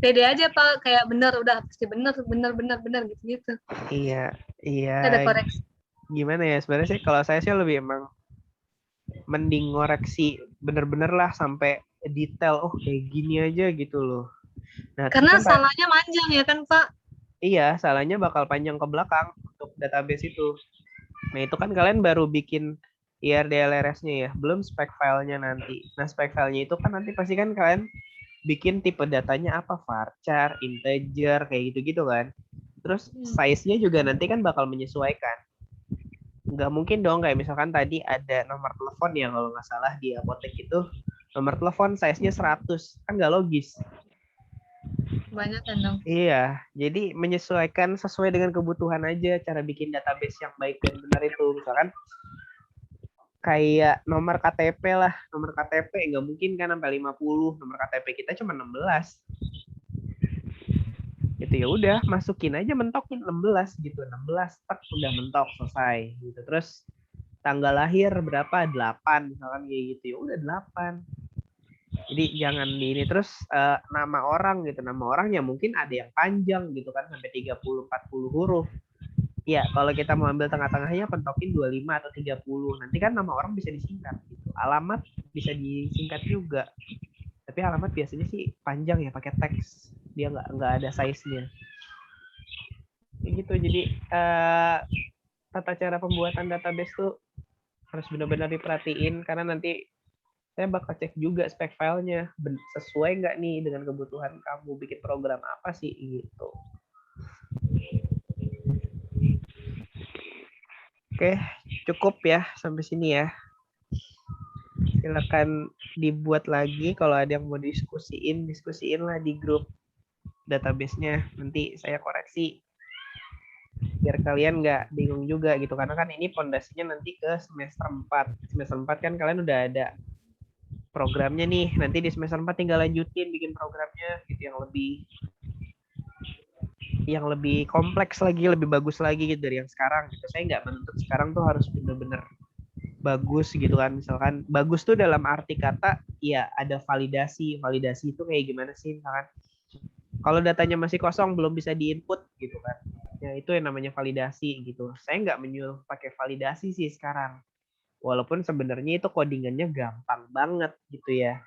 Pede aja, Pak, kayak bener udah pasti bener gitu. Iya. Ada koreksi. Gimana ya sebenarnya sih, kalau saya sih lebih emang mending ngoreksi bener-bener lah sampai detail. Oh kayak gini aja gitu loh. Nah, karena kan, salahnya panjang ya kan, Pak? Iya, salahnya bakal panjang ke belakang untuk database itu. Nah, itu kan kalian baru bikin IRDLRS-nya ya, belum spek filenya nanti. Nah, spek filenya itu kan nanti pasti kan kalian bikin tipe datanya apa, varchar, integer, kayak gitu-gitu kan. Terus size-nya juga nanti kan bakal menyesuaikan. Nggak mungkin dong kayak misalkan tadi ada nomor telepon ya kalau nggak salah di apotek itu, nomor telepon size-nya 100, kan nggak logis. Banyak kan dong. Iya, jadi menyesuaikan sesuai dengan kebutuhan aja cara bikin database yang baik dan benar itu. Misalkan kayak nomor KTP lah, nomor KTP nggak mungkin kan sampai 50, nomor KTP kita cuma 16. Gitu ya udah, masukin aja mentokin 16 gitu, 16 tak udah mentok selesai gitu. Terus tanggal lahir berapa? 8 misalkan kayak gitu. Ya udah 8. Jadi jangan di ini terus nama orang gitu. Nama orangnya mungkin ada yang panjang gitu kan sampai 30-40 huruf. Ya, kalau kita mau ambil tengah-tengahnya pentokin 25 atau 30. Nanti kan nama orang bisa disingkat gitu. Alamat bisa disingkat juga. Tapi alamat biasanya sih panjang ya pakai teks. Dia nggak ada size-nya. Gitu. Jadi tata cara pembuatan database tuh harus benar-benar diperhatiin karena nanti saya bakal cek juga spek filenya sesuai nggak nih dengan kebutuhan kamu bikin program apa sih gitu. Oke, cukup ya sampai sini ya. Silakan dibuat lagi kalau ada yang mau diskusiin lah di grup database-nya. Nanti saya koreksi biar kalian nggak bingung juga gitu karena kan ini pondasinya nanti ke semester 4. Semester 4 kan kalian udah ada programnya nih, nanti di semester 4 tinggal lanjutin bikin programnya gitu yang lebih yang lebih kompleks lagi, lebih bagus lagi gitu dari yang sekarang gitu. Saya nggak menuntut sekarang tuh harus bener-bener bagus gitu kan. Misalkan bagus tuh dalam arti kata ya ada validasi. Validasi itu kayak gimana sih misalkan kalau datanya masih kosong belum bisa diinput gitu kan. Ya itu yang namanya validasi gitu. Saya nggak menyuruh pakai validasi sih sekarang. Walaupun sebenarnya itu codingannya gampang banget gitu ya.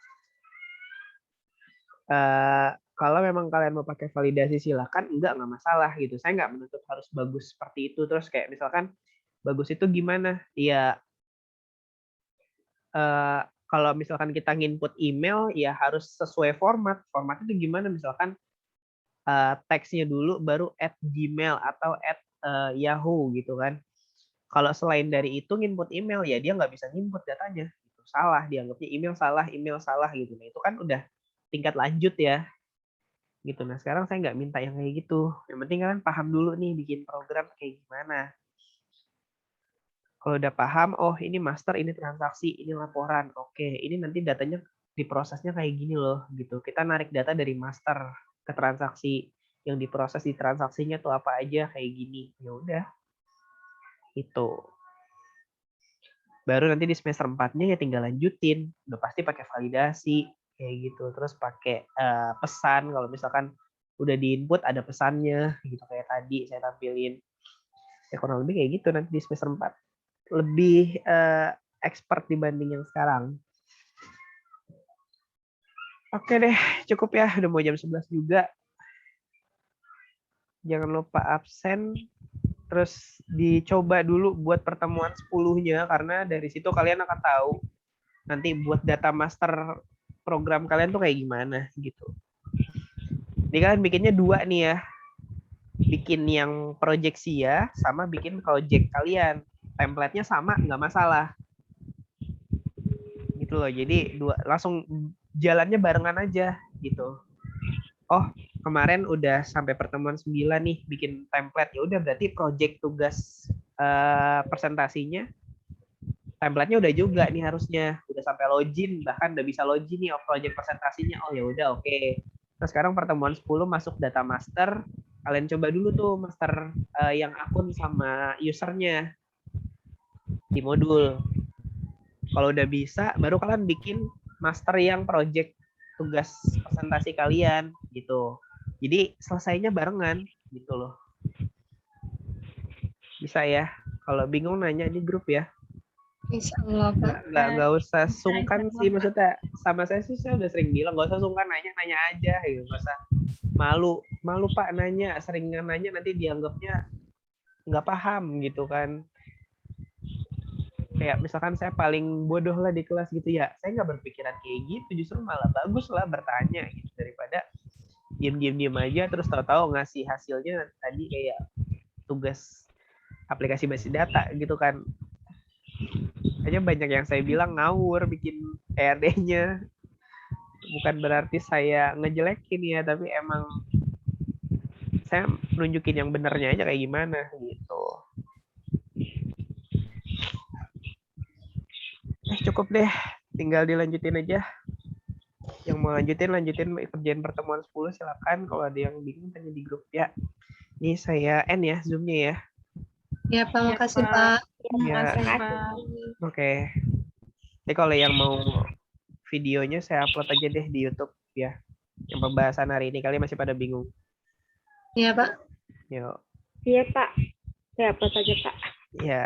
Kalau memang kalian mau pakai validasi silakan, nggak masalah gitu. Saya nggak menuntut harus bagus seperti itu. Terus kayak misalkan bagus itu gimana? Ya kalau misalkan kita nginput email ya harus sesuai format. Format itu gimana? Misalkan teksnya dulu baru @gmail atau @yahoo gitu kan. Kalau selain dari itu nginput email ya dia nggak bisa nginput datanya. Gitu. Salah dianggapnya email salah gitu. Nah itu kan udah tingkat lanjut ya. Gitu. Nah sekarang saya nggak minta yang kayak gitu. Yang penting kalian paham dulu nih bikin program kayak gimana. Kalau udah paham, oh ini master, ini transaksi, ini laporan. Oke, ini nanti datanya diprosesnya kayak gini loh, gitu. Kita narik data dari master ke transaksi. Yang diproses di transaksinya tuh apa aja kayak gini. Ya udah. Itu. Baru nanti di semester 4-nya ya tinggal lanjutin. Udah pasti pakai validasi kayak gitu. Terus pakai pesan kalau misalkan udah di-input ada pesannya gitu kayak tadi saya tampilin. Ya kurang lebih kayak gitu nanti di semester 4. Lebih expert dibanding yang sekarang. Oke deh, cukup ya. Udah mau jam 11 juga. Jangan lupa absen. Terus dicoba dulu buat pertemuan 10-nya, karena dari situ kalian akan tahu nanti buat data master program kalian tuh kayak gimana gitu. Ini kalian bikinnya 2 nih ya. Bikin yang proyeksi ya, sama bikin project kalian. Template-nya sama, nggak masalah. Gitu loh. Jadi langsung jalannya barengan aja gitu. Oh, kemarin udah sampai pertemuan 9 nih bikin template. Ya udah berarti project tugas presentasinya template-nya udah juga nih harusnya. Udah sampai login, bahkan udah bisa login nih project presentasinya. Oh ya udah oke. Terus sekarang pertemuan 10 masuk data master. Kalian coba dulu tuh master yang akun sama usernya di modul. Kalau udah bisa, baru kalian bikin master yang project tugas presentasi kalian gitu. Jadi selesainya barengan gitu loh. Bisa ya. Kalau bingung nanya di grup ya. Insya Allah, Pak. Nggak usah sungkan sih, maksudnya sama saya sih saya udah sering bilang nggak usah sungkan nanya aja gitu. Nggak usah malu Pak nanya, sering nanya nanti dianggapnya nggak paham gitu kan. Kayak misalkan saya paling bodoh lah di kelas gitu ya, saya nggak berpikiran kayak gitu, justru malah bagus lah bertanya gitu daripada diem aja terus tahu-tahu ngasih hasilnya tadi kayak tugas aplikasi basis data gitu kan. Hanya banyak yang saya bilang ngawur bikin ERD-nya. Bukan berarti saya ngejelekin ya, tapi emang saya nunjukin yang benernya aja kayak gimana gitu. Cukup deh, tinggal dilanjutin aja. Yang mau lanjutin kerjaan pertemuan 10 silakan. Kalau ada yang bingung tanya di grup ya. Ini saya end ya Zoom-nya ya. Ya, Pak. Makasih, Pak. Ya. Oke. Jadi kalau yang mau videonya saya upload aja deh di YouTube ya. Yang pembahasan hari ini kalian masih pada bingung. Iya, Pak. Yuk. Iya, Pak. Saya upload aja, Pak. Ya.